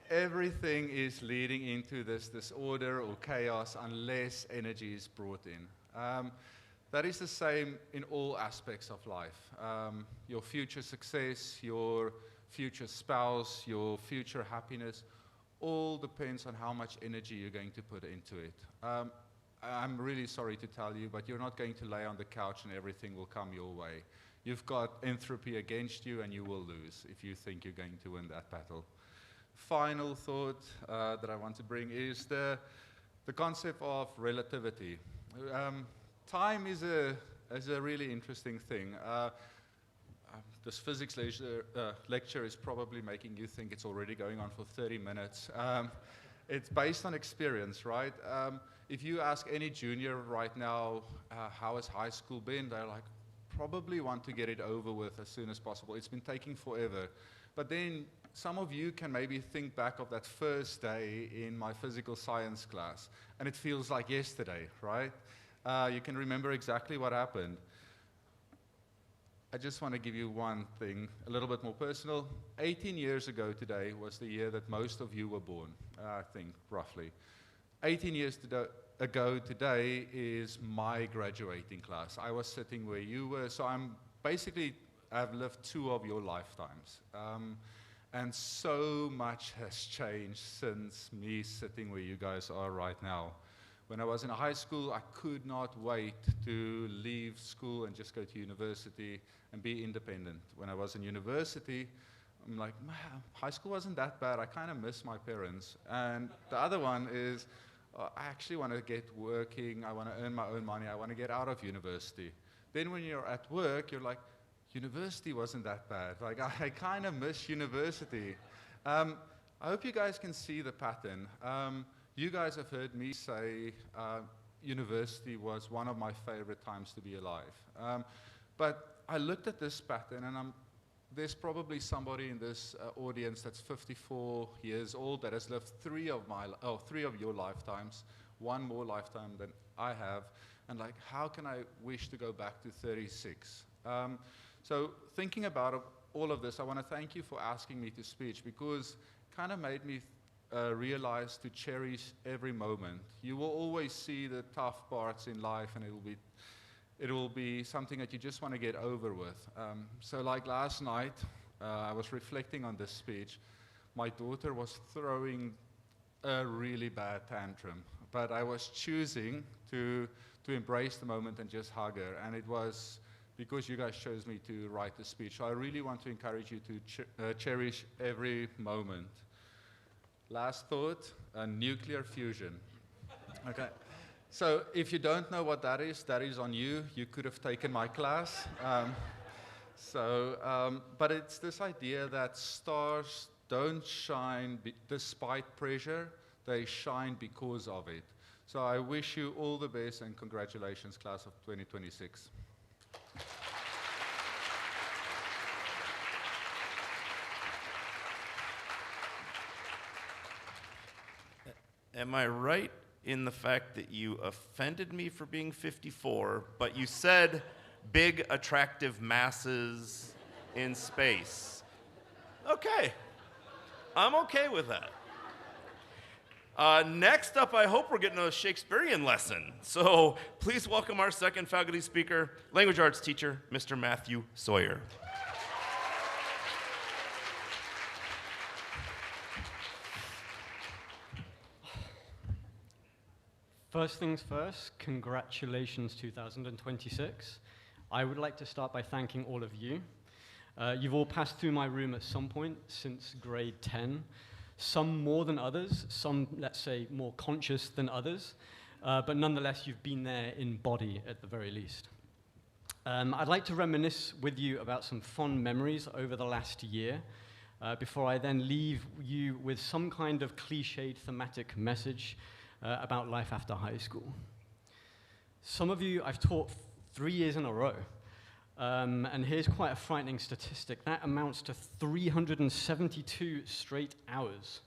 Everything is leading into this disorder or chaos unless energy is brought in. That is the same in all aspects of life. Your future success, your future spouse, your future happiness, all depends on how much energy you're going to put into it. I'm really sorry to tell you, but you're not going to lay on the couch and everything will come your way. You've got entropy against you and you will lose if you think you're going to win that battle. Final thought that I want to bring is the concept of relativity. Time is a really interesting thing. This physics lecture is probably making you think it's already going on for 30 minutes. It's based on experience, right? If you ask any junior right now, how has high school been, they're like, probably want to get it over with as soon as possible. It's been taking forever. But then some of you can maybe think back of that first day in my physical science class, and it feels like yesterday, right? You can remember exactly what happened. I just want to give you one thing, a little bit more personal. 18 years ago today was the year that most of you were born, I think, roughly. 18 years ago today is my graduating class. I was sitting where you were, so I've lived 2 of your lifetimes. And so much has changed since me sitting where you guys are right now. When I was in high school, I could not wait to leave school and just go to university and be independent. When I was in university, I'm like, man, high school wasn't that bad. I kind of miss my parents. And the other one is, I actually want to get working. I want to earn my own money. I want to get out of university. Then when you're at work, you're like, university wasn't that bad. Like, I kind of miss university. I hope you guys can see the pattern. You guys have heard me say university was one of my favorite times to be alive. But I looked at this pattern, and there's probably somebody in this audience that's 54 years old that has lived three of your lifetimes, one more lifetime than I have, and like, how can I wish to go back to 36? So thinking about all of this, I want to thank you for asking me to speak, because it kind of made me realize to cherish every moment. You will always see the tough parts in life, and it will be something that you just want to get over with. So like last night, I was reflecting on this speech. My daughter was throwing a really bad tantrum, but I was choosing to embrace the moment and just hug her, and it was because you guys chose me to write the speech. So I really want to encourage you to cherish every moment. Last thought, nuclear fusion. Okay. So if you don't know what that is on you. You could have taken my class. But it's this idea that stars don't shine despite pressure, they shine because of it. So I wish you all the best, and congratulations, class of 2026. Am I right in the fact that you offended me for being 54, but you said big, attractive masses in space? Okay. I'm okay with that. Next up, I hope we're getting a Shakespearean lesson. So please welcome our second faculty speaker, language arts teacher, Mr. Matthew Sawyer. First things first, congratulations 2026. I would like to start by thanking all of you. You've all passed through my room at some point since grade 10. Some more than others, some, let's say, more conscious than others, but nonetheless, you've been there in body at the very least. I'd like to reminisce with you about some fond memories over the last year, before I then leave you with some kind of cliched thematic message about life after high school. Some of you I've taught 3 years in a row. And here's quite a frightening statistic. That amounts to 372 straight hours,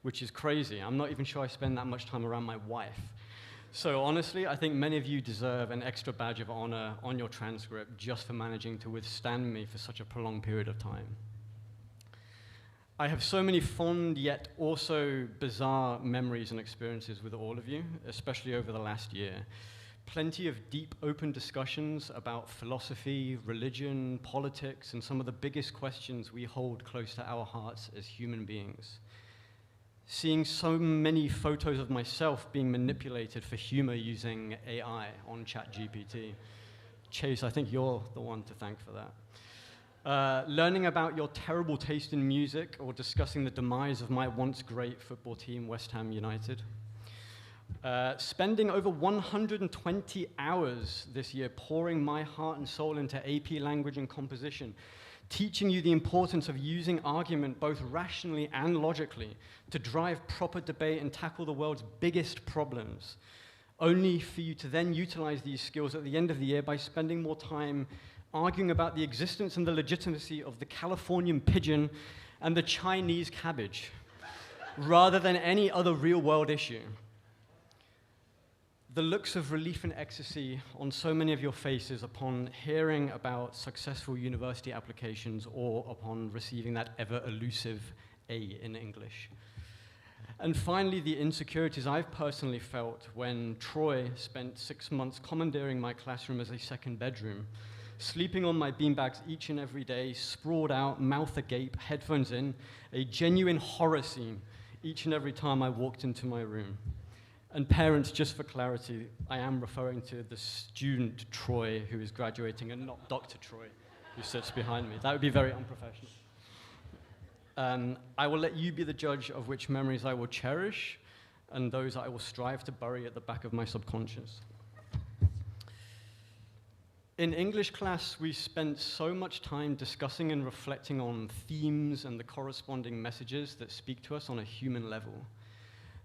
which is crazy. I'm not even sure I spend that much time around my wife. So honestly, I think many of you deserve an extra badge of honor on your transcript just for managing to withstand me for such a prolonged period of time. I have so many fond yet also bizarre memories and experiences with all of you, especially over the last year. Plenty of deep, open discussions about philosophy, religion, politics, and some of the biggest questions we hold close to our hearts as human beings. Seeing so many photos of myself being manipulated for humor using AI on ChatGPT. Chase, I think you're the one to thank for that. Learning about your terrible taste in music, or discussing the demise of my once great football team, West Ham United. Spending over 120 hours this year pouring my heart and soul into AP language and composition, teaching you the importance of using argument both rationally and logically to drive proper debate and tackle the world's biggest problems, only for you to then utilize these skills at the end of the year by spending more time arguing about the existence and the legitimacy of the Californian pigeon and the Chinese cabbage, rather than any other real-world issue. The looks of relief and ecstasy on so many of your faces upon hearing about successful university applications or upon receiving that ever-elusive A in English. And finally, the insecurities I've personally felt when Troy spent 6 months commandeering my classroom as a second bedroom, sleeping on my beanbags each and every day, sprawled out, mouth agape, headphones in, a genuine horror scene each and every time I walked into my room. And parents, just for clarity, I am referring to the student Troy who is graduating and not Dr. Troy who sits behind me. That would be very unprofessional. I will let you be the judge of which memories I will cherish and those I will strive to bury at the back of my subconscious. In English class, we spent so much time discussing and reflecting on themes and the corresponding messages that speak to us on a human level.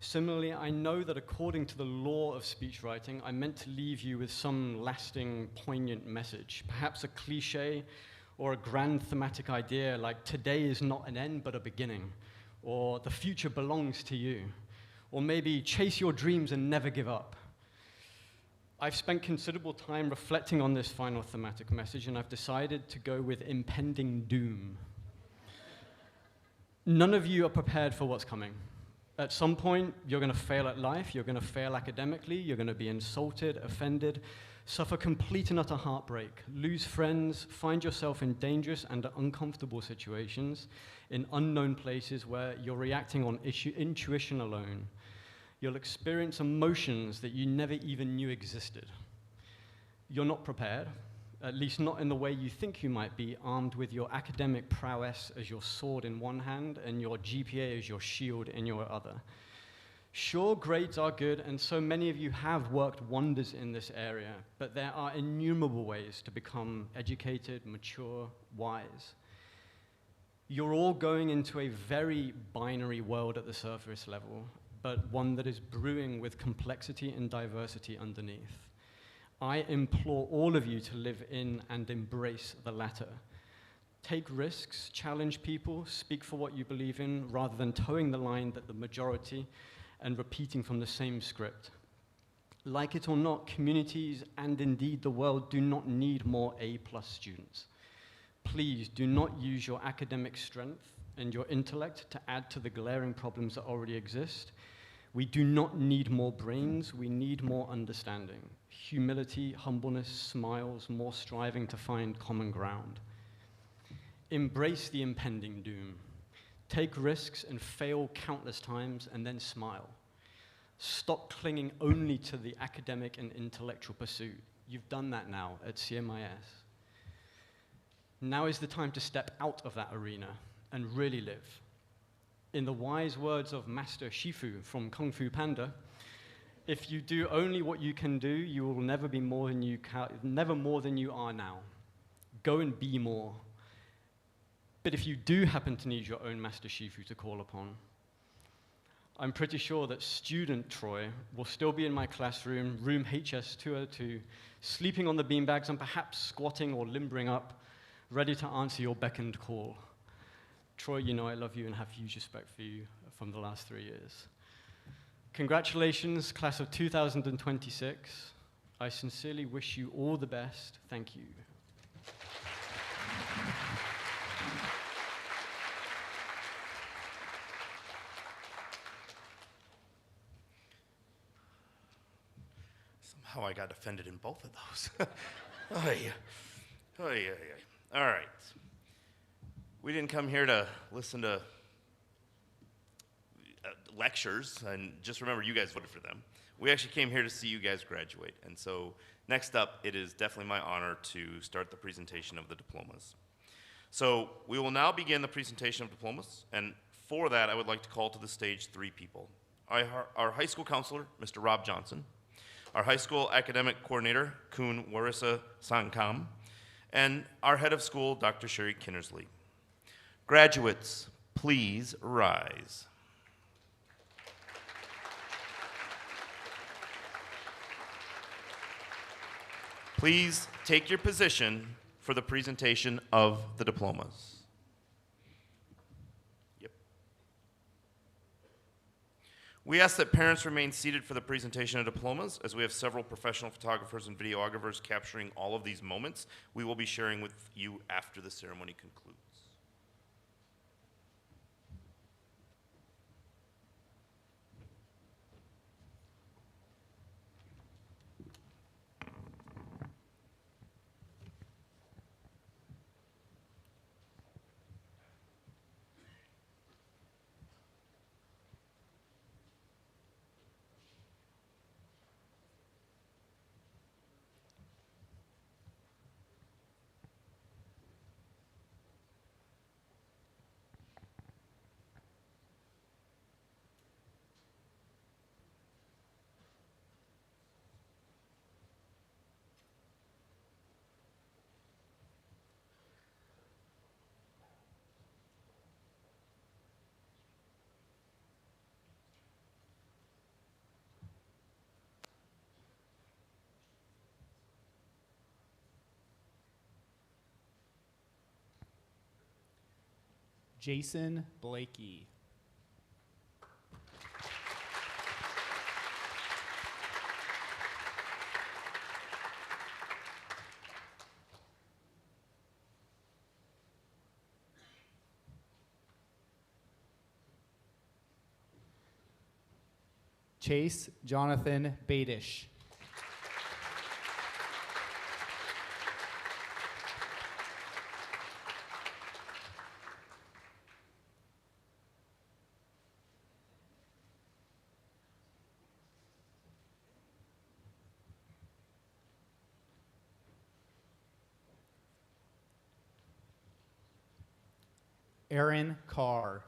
Similarly, I know that according to the law of speech writing, I'm meant to leave you with some lasting, poignant message, perhaps a cliche or a grand thematic idea like today is not an end but a beginning, or the future belongs to you, or maybe chase your dreams and never give up. I've spent considerable time reflecting on this final thematic message, and I've decided to go with impending doom. None of you are prepared for what's coming. At some point, you're going to fail at life, you're going to fail academically, you're going to be insulted, offended, suffer complete and utter heartbreak, lose friends, find yourself in dangerous and uncomfortable situations, in unknown places where you're reacting on intuition alone. You'll experience emotions that you never even knew existed. You're not prepared, at least not in the way you think you might be, armed with your academic prowess as your sword in one hand and your GPA as your shield in your other. Sure, grades are good, and so many of you have worked wonders in this area, but there are innumerable ways to become educated, mature, wise. You're all going into a very binary world at the surface level, but one that is brewing with complexity and diversity underneath. I implore all of you to live in and embrace the latter. Take risks, challenge people, speak for what you believe in, rather than towing the line that the majority and repeating from the same script. Like it or not, communities and indeed the world do not need more A+ students. Please do not use your academic strength and your intellect to add to the glaring problems that already exist. We do not need more brains, we need more understanding. Humility, humbleness, smiles, more striving to find common ground. Embrace the impending doom. Take risks and fail countless times and then smile. Stop clinging only to the academic and intellectual pursuit. You've done that now at CMIS. Now is the time to step out of that arena and really live. In the wise words of Master Shifu from Kung Fu Panda, if you do only what you can do, you will never be more than never more than you are now. Go and be more. But if you do happen to need your own Master Shifu to call upon, I'm pretty sure that student Troy will still be in my classroom, room HS202, sleeping on the beanbags and perhaps squatting or limbering up, ready to answer your beckoned call. Troy, you know I love you and have huge respect for you from the last 3 years. Congratulations, class of 2026. I sincerely wish you all the best. Thank you. Somehow I got offended in both of those. Oy. Oy, oy, oy. All right. We didn't come here to listen to lectures, and just remember you guys voted for them. We actually came here to see you guys graduate. And so next up, it is definitely my honor to start the presentation of the diplomas. So we will now begin the presentation of diplomas, and for that, I would like to call to the stage 3 people. Our high school counselor, Mr. Rob Johnson, our high school academic coordinator, Kun Warissa Sankam, and our head of school, Dr. Sherry Kinnersley. Graduates, please rise. Please take your position for the presentation of the diplomas. Yep. We ask that parents remain seated for the presentation of diplomas, as we have several professional photographers and videographers capturing all of these moments we will be sharing with you after the ceremony concludes. Jason Blakey. Chase Jonathan Badish. Aaron Carr.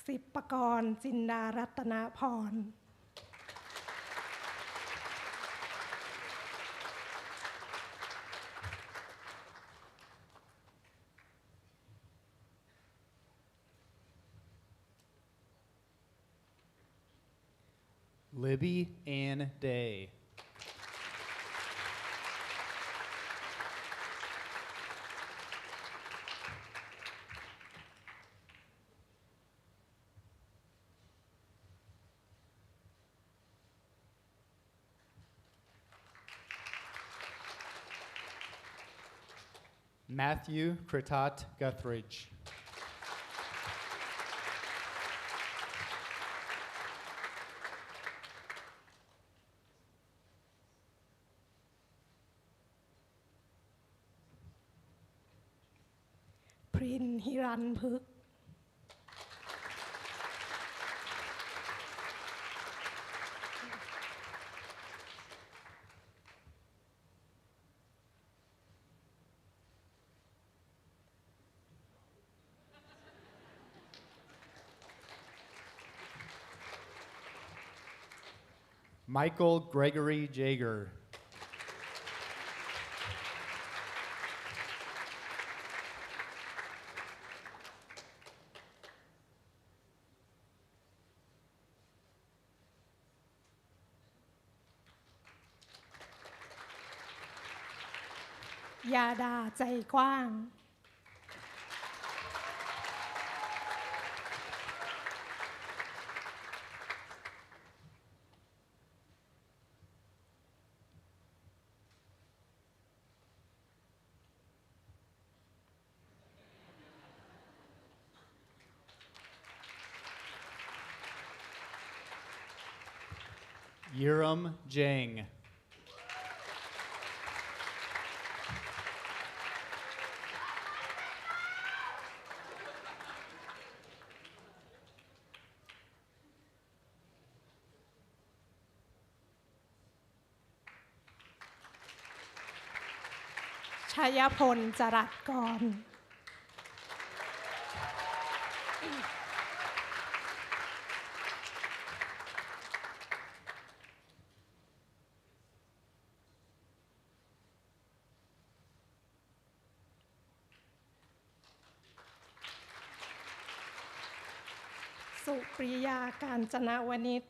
สิบปกรณ์จินดารัตนพร Libby Ann Day. Matthew Kritat Guthridge. Prin Hiran Phước. Michael Gregory Jager. Yada ใจกว้าง Yiram Jang. Chayapon จรัสกร สุปริยาการจนวณิช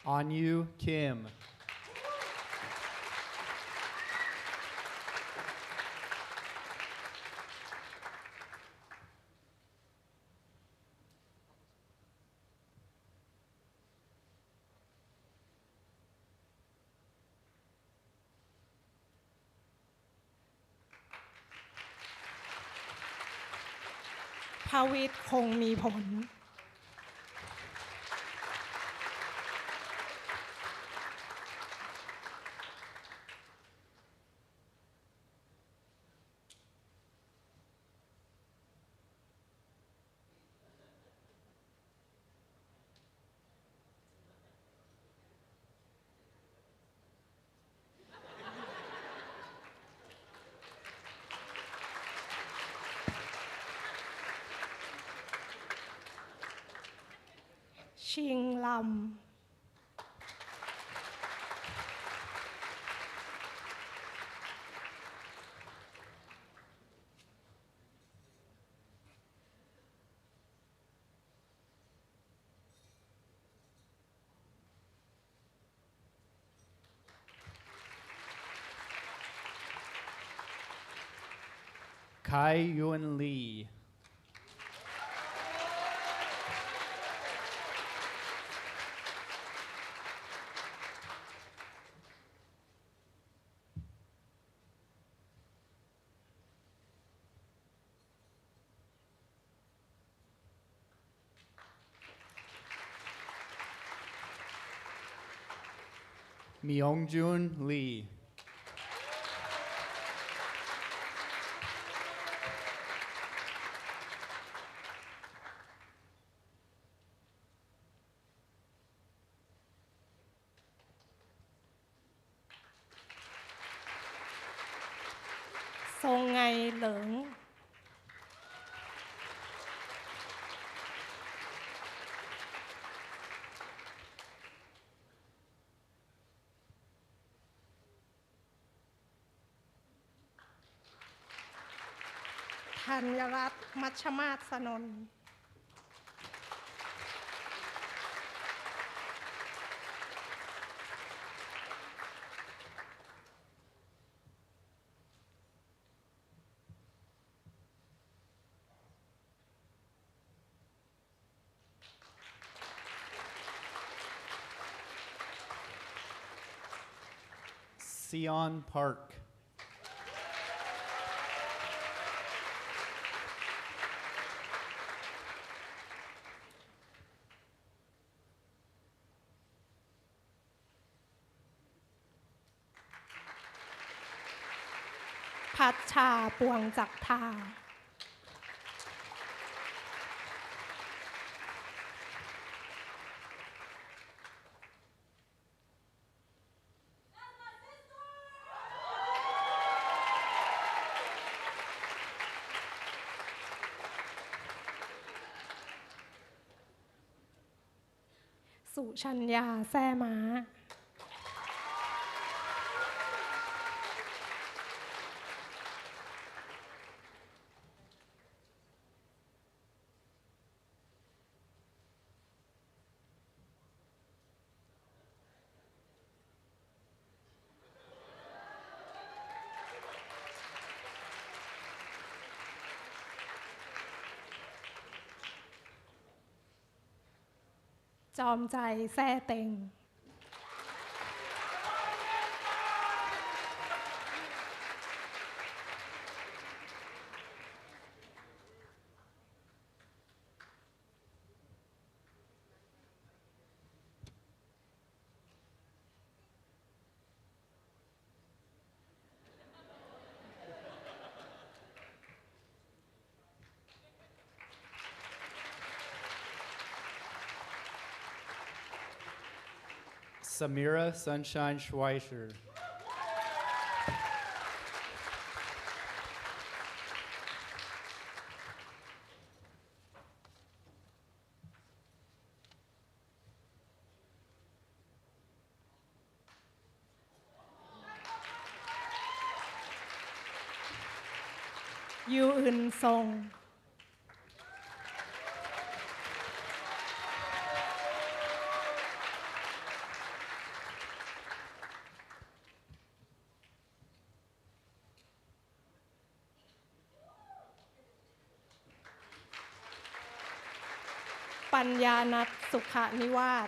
Anyu Kim.ภวิตรคงมีผล J ชิงลำ Kai Yuan Lee. Myongjun Lee. Song Ngai Leung. ธัญรัตน์มัชฌมาศนนท์ Sion Park. พัชชาปวงจักทา สุชัญญาแซ่ม้า จอมใจแซ่เต็ง Samira Sunshine Schweischer. Yu Eun Song. Panyanat Sukha Niwat.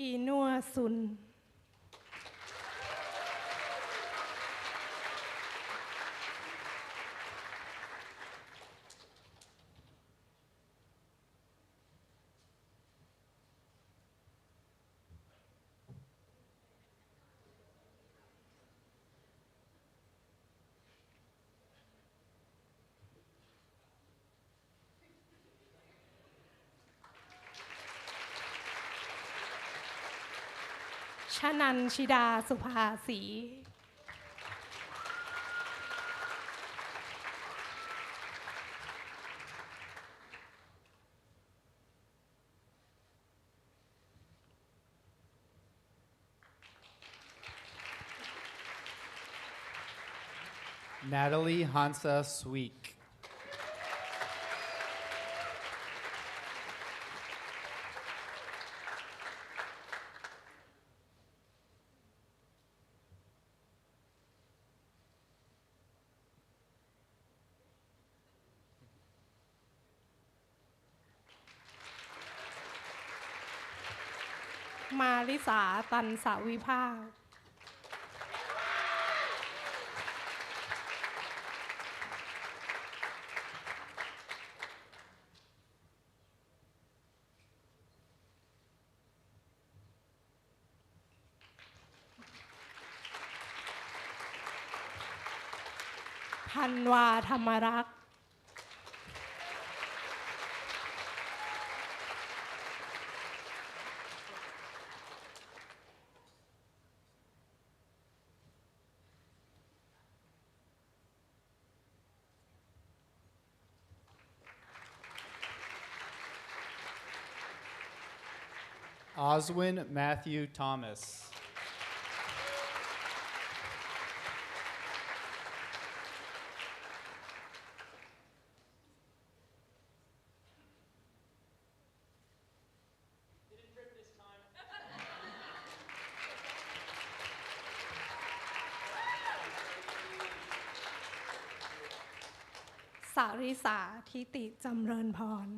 Inua Sun. ชนันชิดาสุภาศรี Natalie Hansa Sweek.มาริสาตันสาวิภาค พันวาธรรมรักษ์ Oswin Matthew Thomas.สาริสาทิติจำเริญพร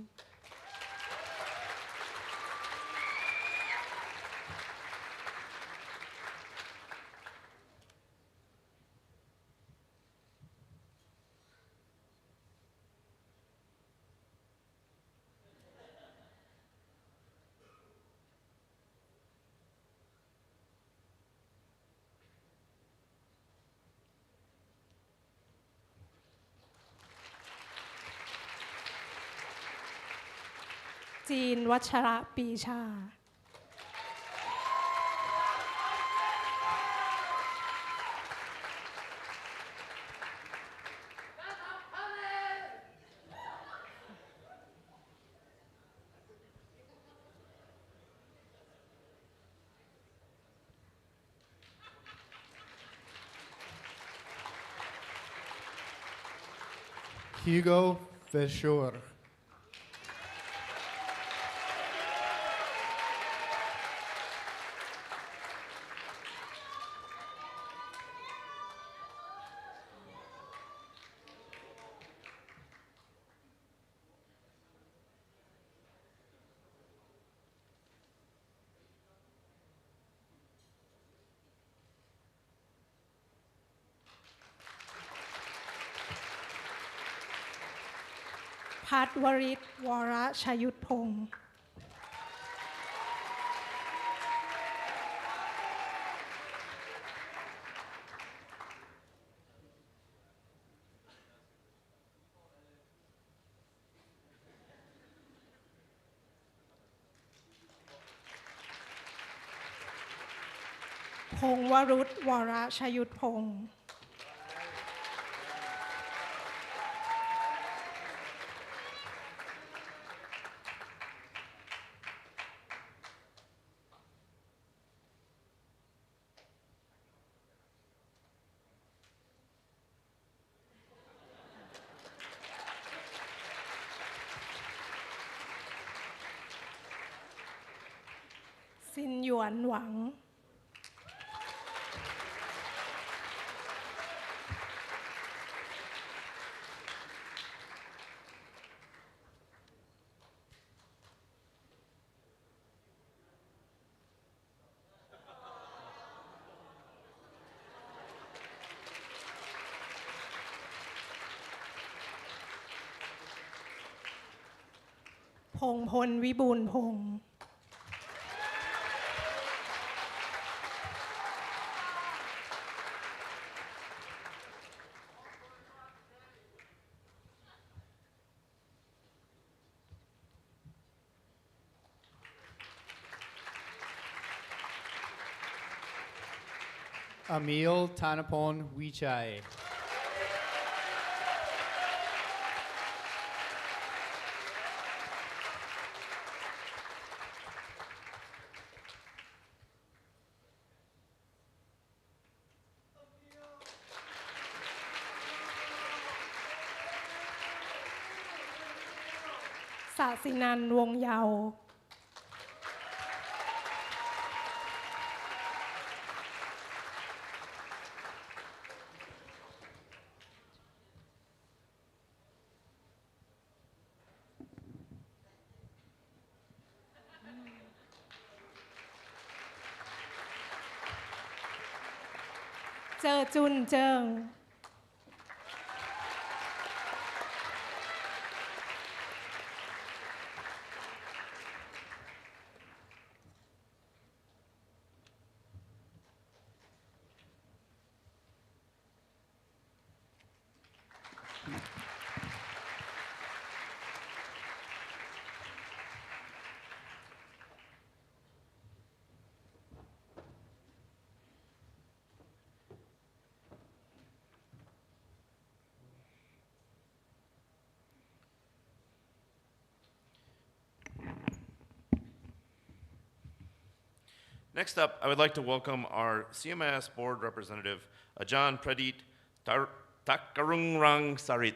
จีนวัชระปีชา Hugo Fischer.พัฒวริศวรชยุทธพงศ์ พงษ์วรุษวรชยุทธพงศ์ ซินหยวนหวัง พงษ์พลวิบูลย์พงษ์ Emil Tanapon Wichai. Sasinan Wong Yao. Chơ Chun Cheng. Next up, I would like to welcome our CMIS board representative, Ajahn Pradit Takarungrang Sarit.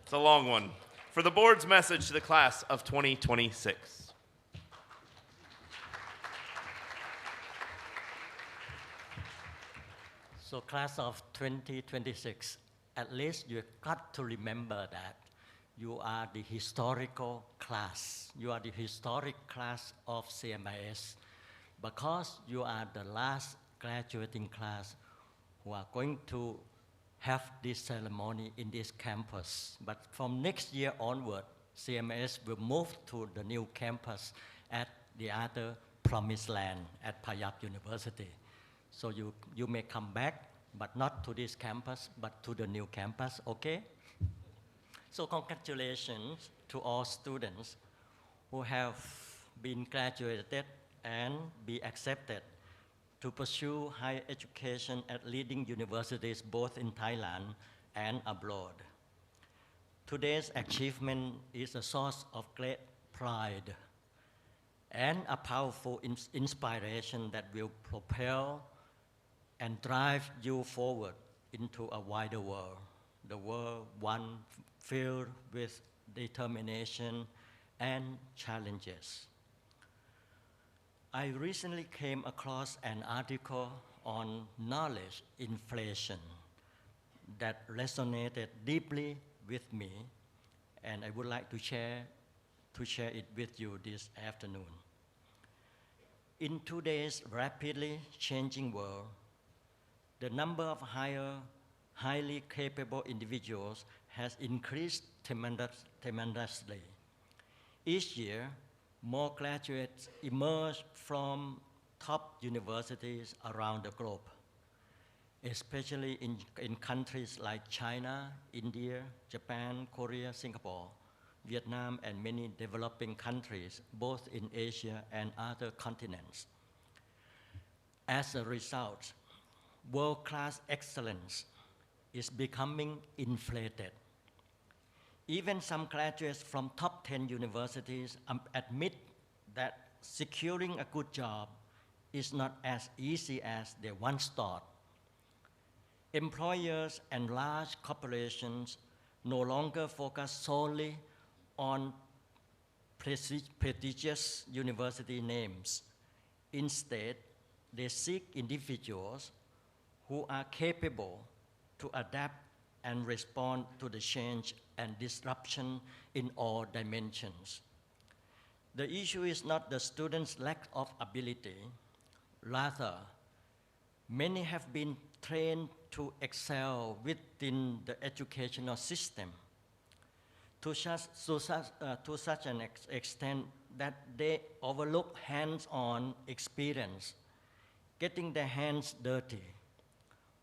It's a long one. For the board's message to the class of 2026. So class of 2026, at least you got to remember that you are the historical class. You are the historic class of CMIS because you are the last graduating class who are going to have this ceremony in this campus. But from next year onward, CMIS will move to the new campus at the other promised land at Payap University. So you may come back, but not to this campus, but to the new campus, okay? So congratulations to all students who have been graduated and be accepted to pursue higher education at leading universities both in Thailand and abroad. Today's achievement is a source of great pride and a powerful inspiration that will propel and drive you forward into a wider world, the world one filled with determination and challenges. I recently came across an article on knowledge inflation that resonated deeply with me, and I would like to share it with you this afternoon. In today's rapidly changing world, the number of highly capable individuals has increased tremendously. Each year, more graduates emerge from top universities around the globe, especially in countries like China, India, Japan, Korea, Singapore, Vietnam, and many developing countries, both in Asia and other continents. As a result, world-class excellence is becoming inflated. Even some graduates from top 10 universities admit that securing a good job is not as easy as they once thought. Employers and large corporations no longer focus solely on prestigious university names. Instead, they seek individuals who are capable to adapt and respond to the change and disruption in all dimensions. The issue is not the students' lack of ability. Rather, many have been trained to excel within the educational system to such an extent that they overlook hands-on experience, getting their hands dirty,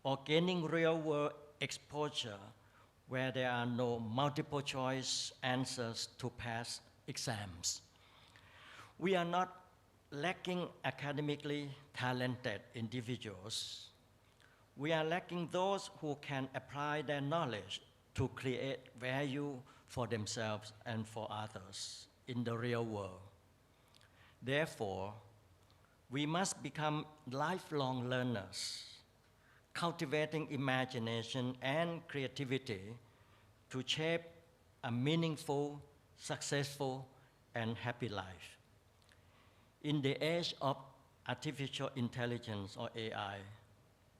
or gaining real-world exposure where there are no multiple choice answers to pass exams. We are not lacking academically talented individuals. We are lacking those who can apply their knowledge to create value for themselves and for others in the real world. Therefore, we must become lifelong learners, cultivating imagination and creativity to shape a meaningful, successful, and happy life. In the age of artificial intelligence or AI,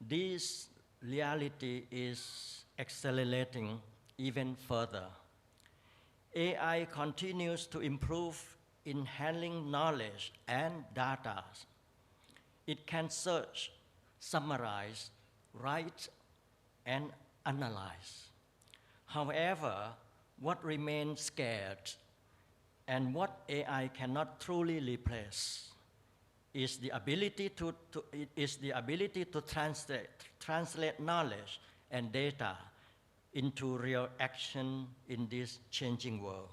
this reality is accelerating even further. AI continues to improve in handling knowledge and data. It can search, summarize, write, and analyze. However, what remains scarce and what AI cannot truly replace is the ability to translate knowledge and data into real action in this changing world.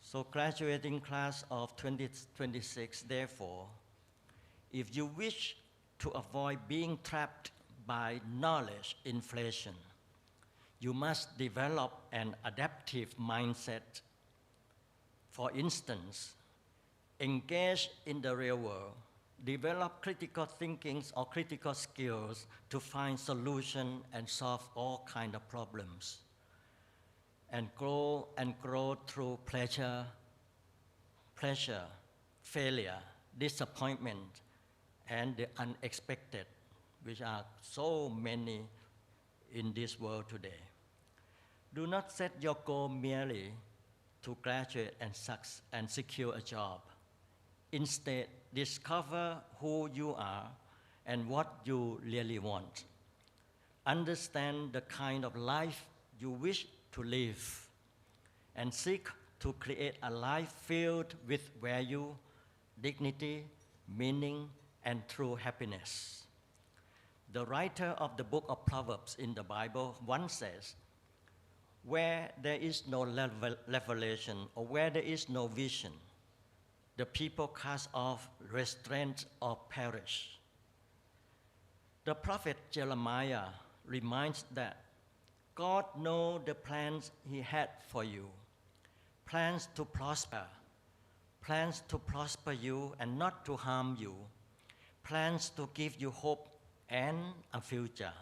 So graduating class of 2026, therefore, if you wish to avoid being trapped by knowledge inflation, you must develop an adaptive mindset. For instance, engage in the real world, develop critical thinking or critical skills to find solutions and solve all kinds of problems, and grow through pleasure, failure, disappointment, and the unexpected, which are so many in this world today. Do not set your goal merely to graduate and secure a job. Instead, discover who you are and what you really want. Understand the kind of life you wish to live, and seek to create a life filled with value, dignity, meaning, and true happiness. The writer of the book of Proverbs in the Bible once says, where there is no revelation or where there is no vision, the people cast off restraint or perish. The prophet Jeremiah reminds that God knows the plans he had for you, plans to prosper you and not to harm you, plans to give you hope and a future.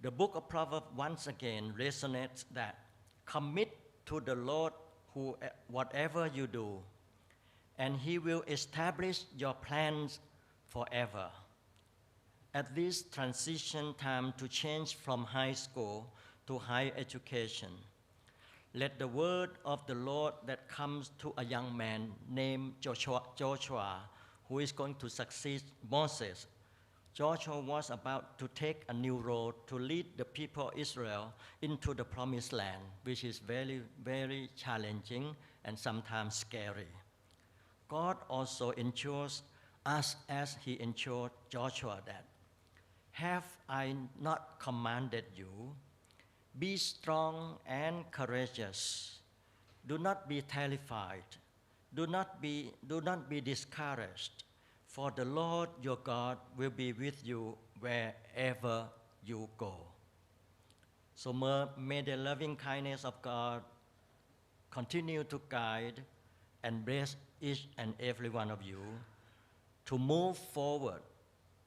The book of Proverbs once again resonates that commit to the Lord whatever you do, and he will establish your plans forever. At this transition time to change from high school to higher education, let the word of the Lord that comes to a young man named Joshua, who is going to succeed Moses. Joshua was about to take a new road to lead the people of Israel into the promised land, which is very, very challenging and sometimes scary. God also ensures us, as he ensured Joshua, that, have I not commanded you? Be strong and courageous. Do not be terrified. Do not be discouraged, for the Lord your God will be with you wherever you go. So may the loving kindness of God continue to guide and bless each and every one of you to move forward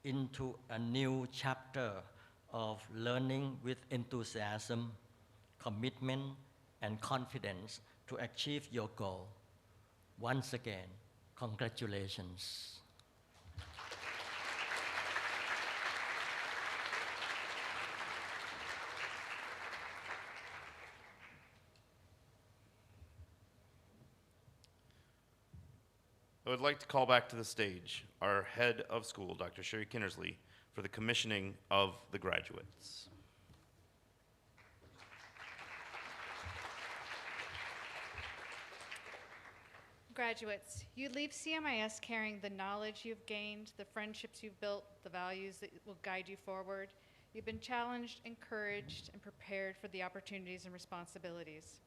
into a new chapter of learning with enthusiasm, commitment, and confidence to achieve your goal. Once again, congratulations. I would like to call back to the stage our head of school, Dr. Sherry Kinnersley, for the commissioning of the graduates. Graduates, you leave CMIS carrying the knowledge you've gained, the friendships you've built, the values that will guide you forward. You've been challenged, encouraged, and prepared for the opportunities and responsibilities.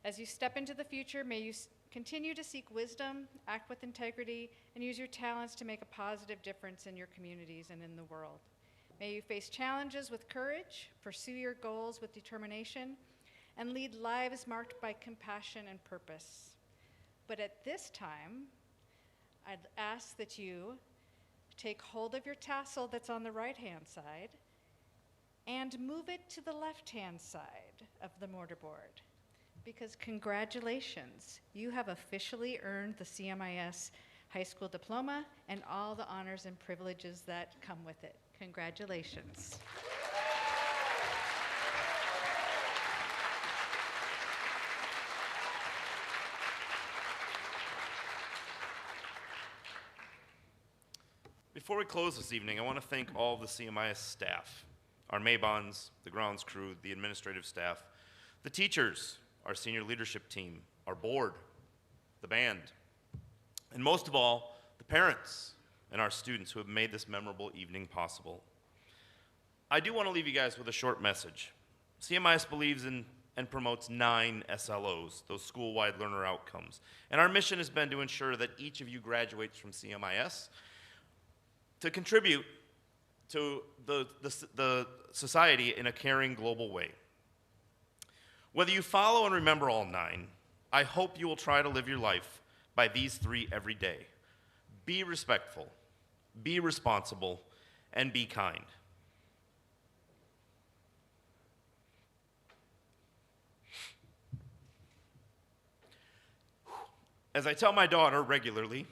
As you step into the future, may you Continue to seek wisdom, act with integrity, and use your talents to make a positive difference in your communities and in the world. May you face challenges with courage, pursue your goals with determination, and lead lives marked by compassion and purpose. But at this time, I'd ask that you take hold of your tassel that's on the right-hand side and move it to the left-hand side of the mortarboard. Because congratulations, you have officially earned the CMIS high school diploma and all the honors and privileges that come with it. Congratulations. Before we close this evening, I want to thank all of the CMIS staff, our Maybons, the grounds crew, the administrative staff, the teachers, our senior leadership team, our board, the band, and most of all, the parents and our students who have made this memorable evening possible. I do want to leave you guys with a short message. CMIS believes in and promotes 9 SLOs, those school-wide learner outcomes. And our mission has been to ensure that each of you graduates from CMIS to contribute to the society in a caring global way. Whether you follow and remember all 9, I hope you will try to live your life by these 3 every day. Be respectful, be responsible, and be kind. As I tell my daughter regularly,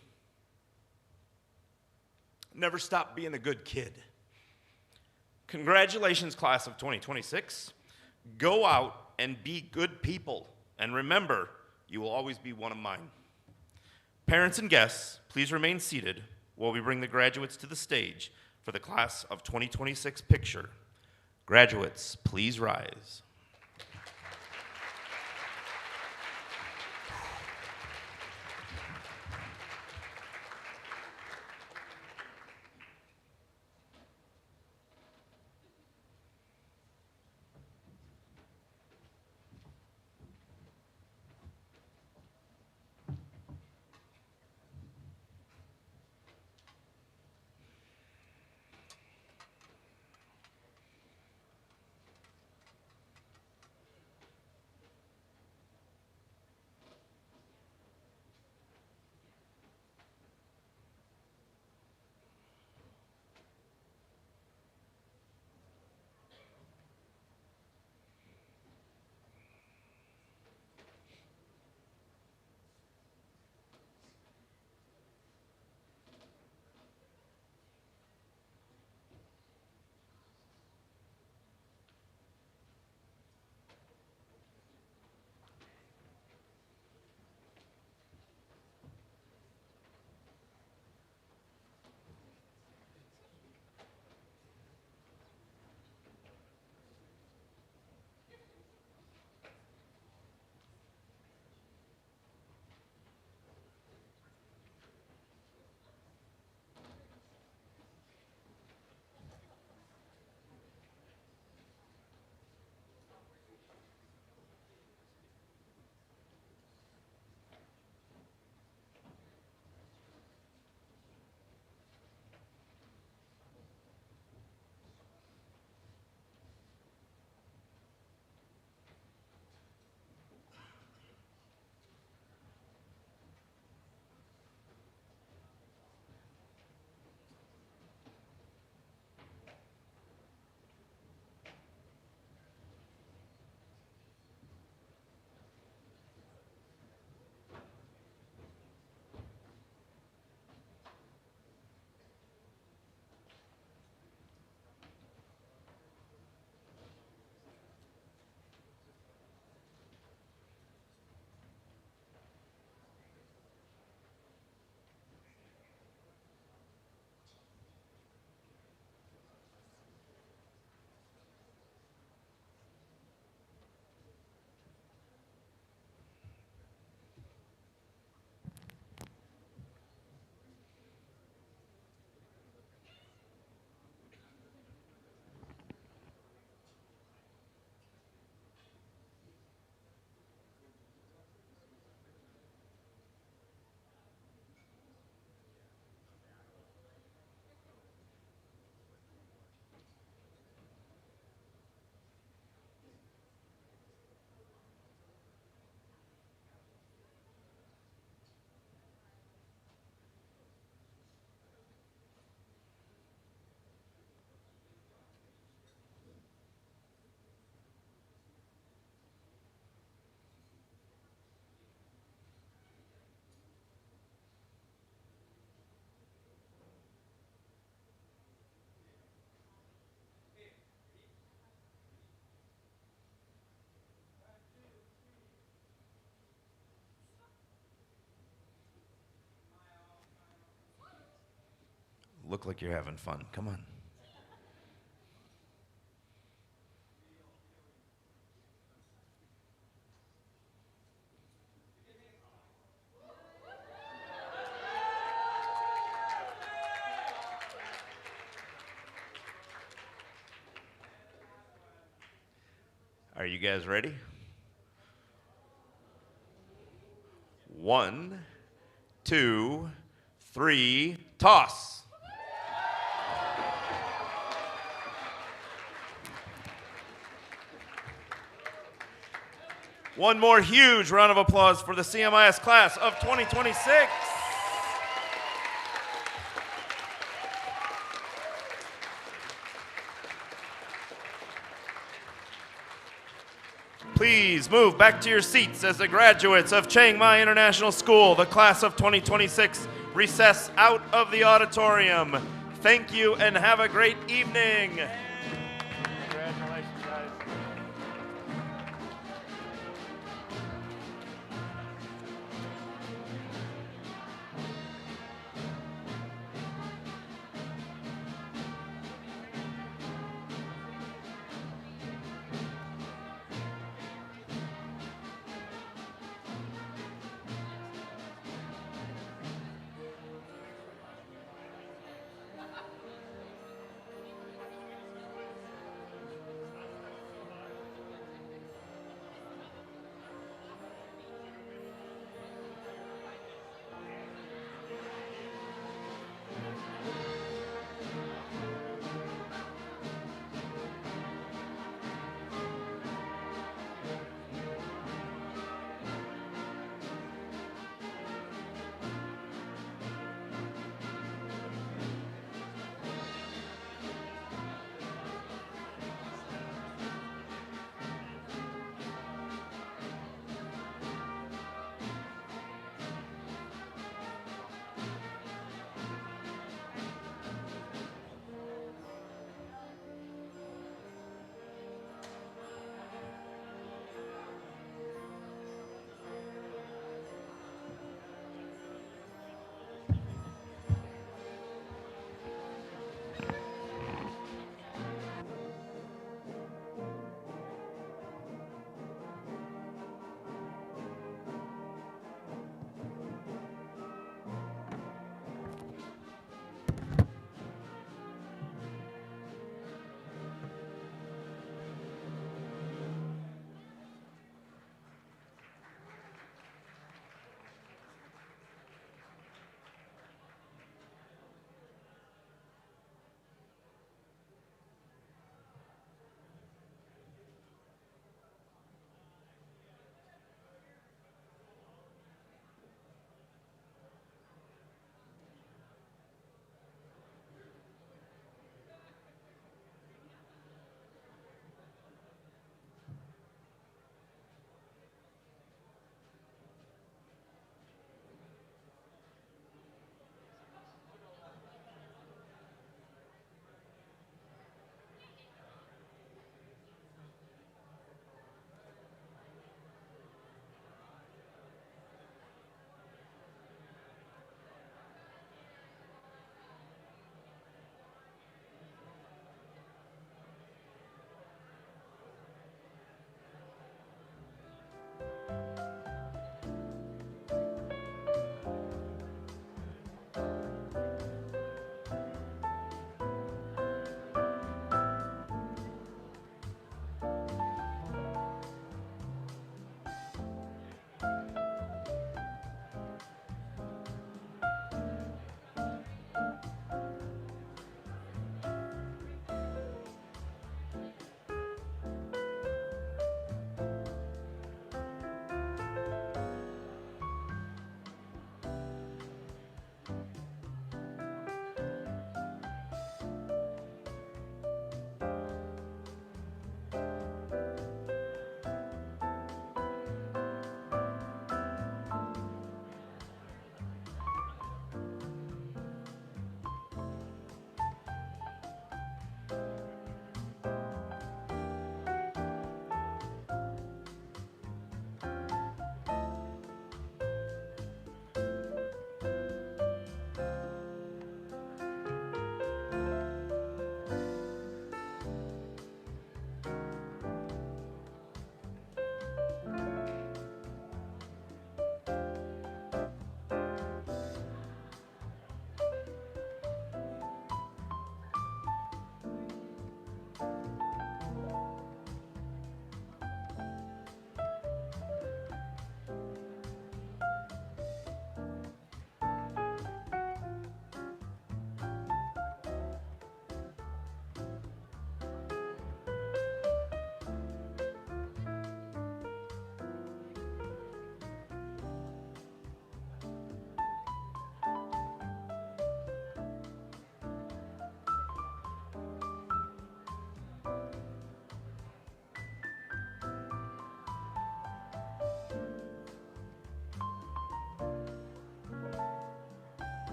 never stop being a good kid. Congratulations, class of 2026. Go out and be good people. And remember, you will always be one of mine. Parents and guests, please remain seated while we bring the graduates to the stage for the class of 2026 picture. Graduates, please rise. look like you're having fun. Come on. Are you guys ready? 1, 2, 3, toss. One more huge round of applause for the CMIS class of 2026. Please move back to your seats as the graduates of Chiang Mai International School, the class of 2026, recess out of the auditorium. Thank you and have a great evening.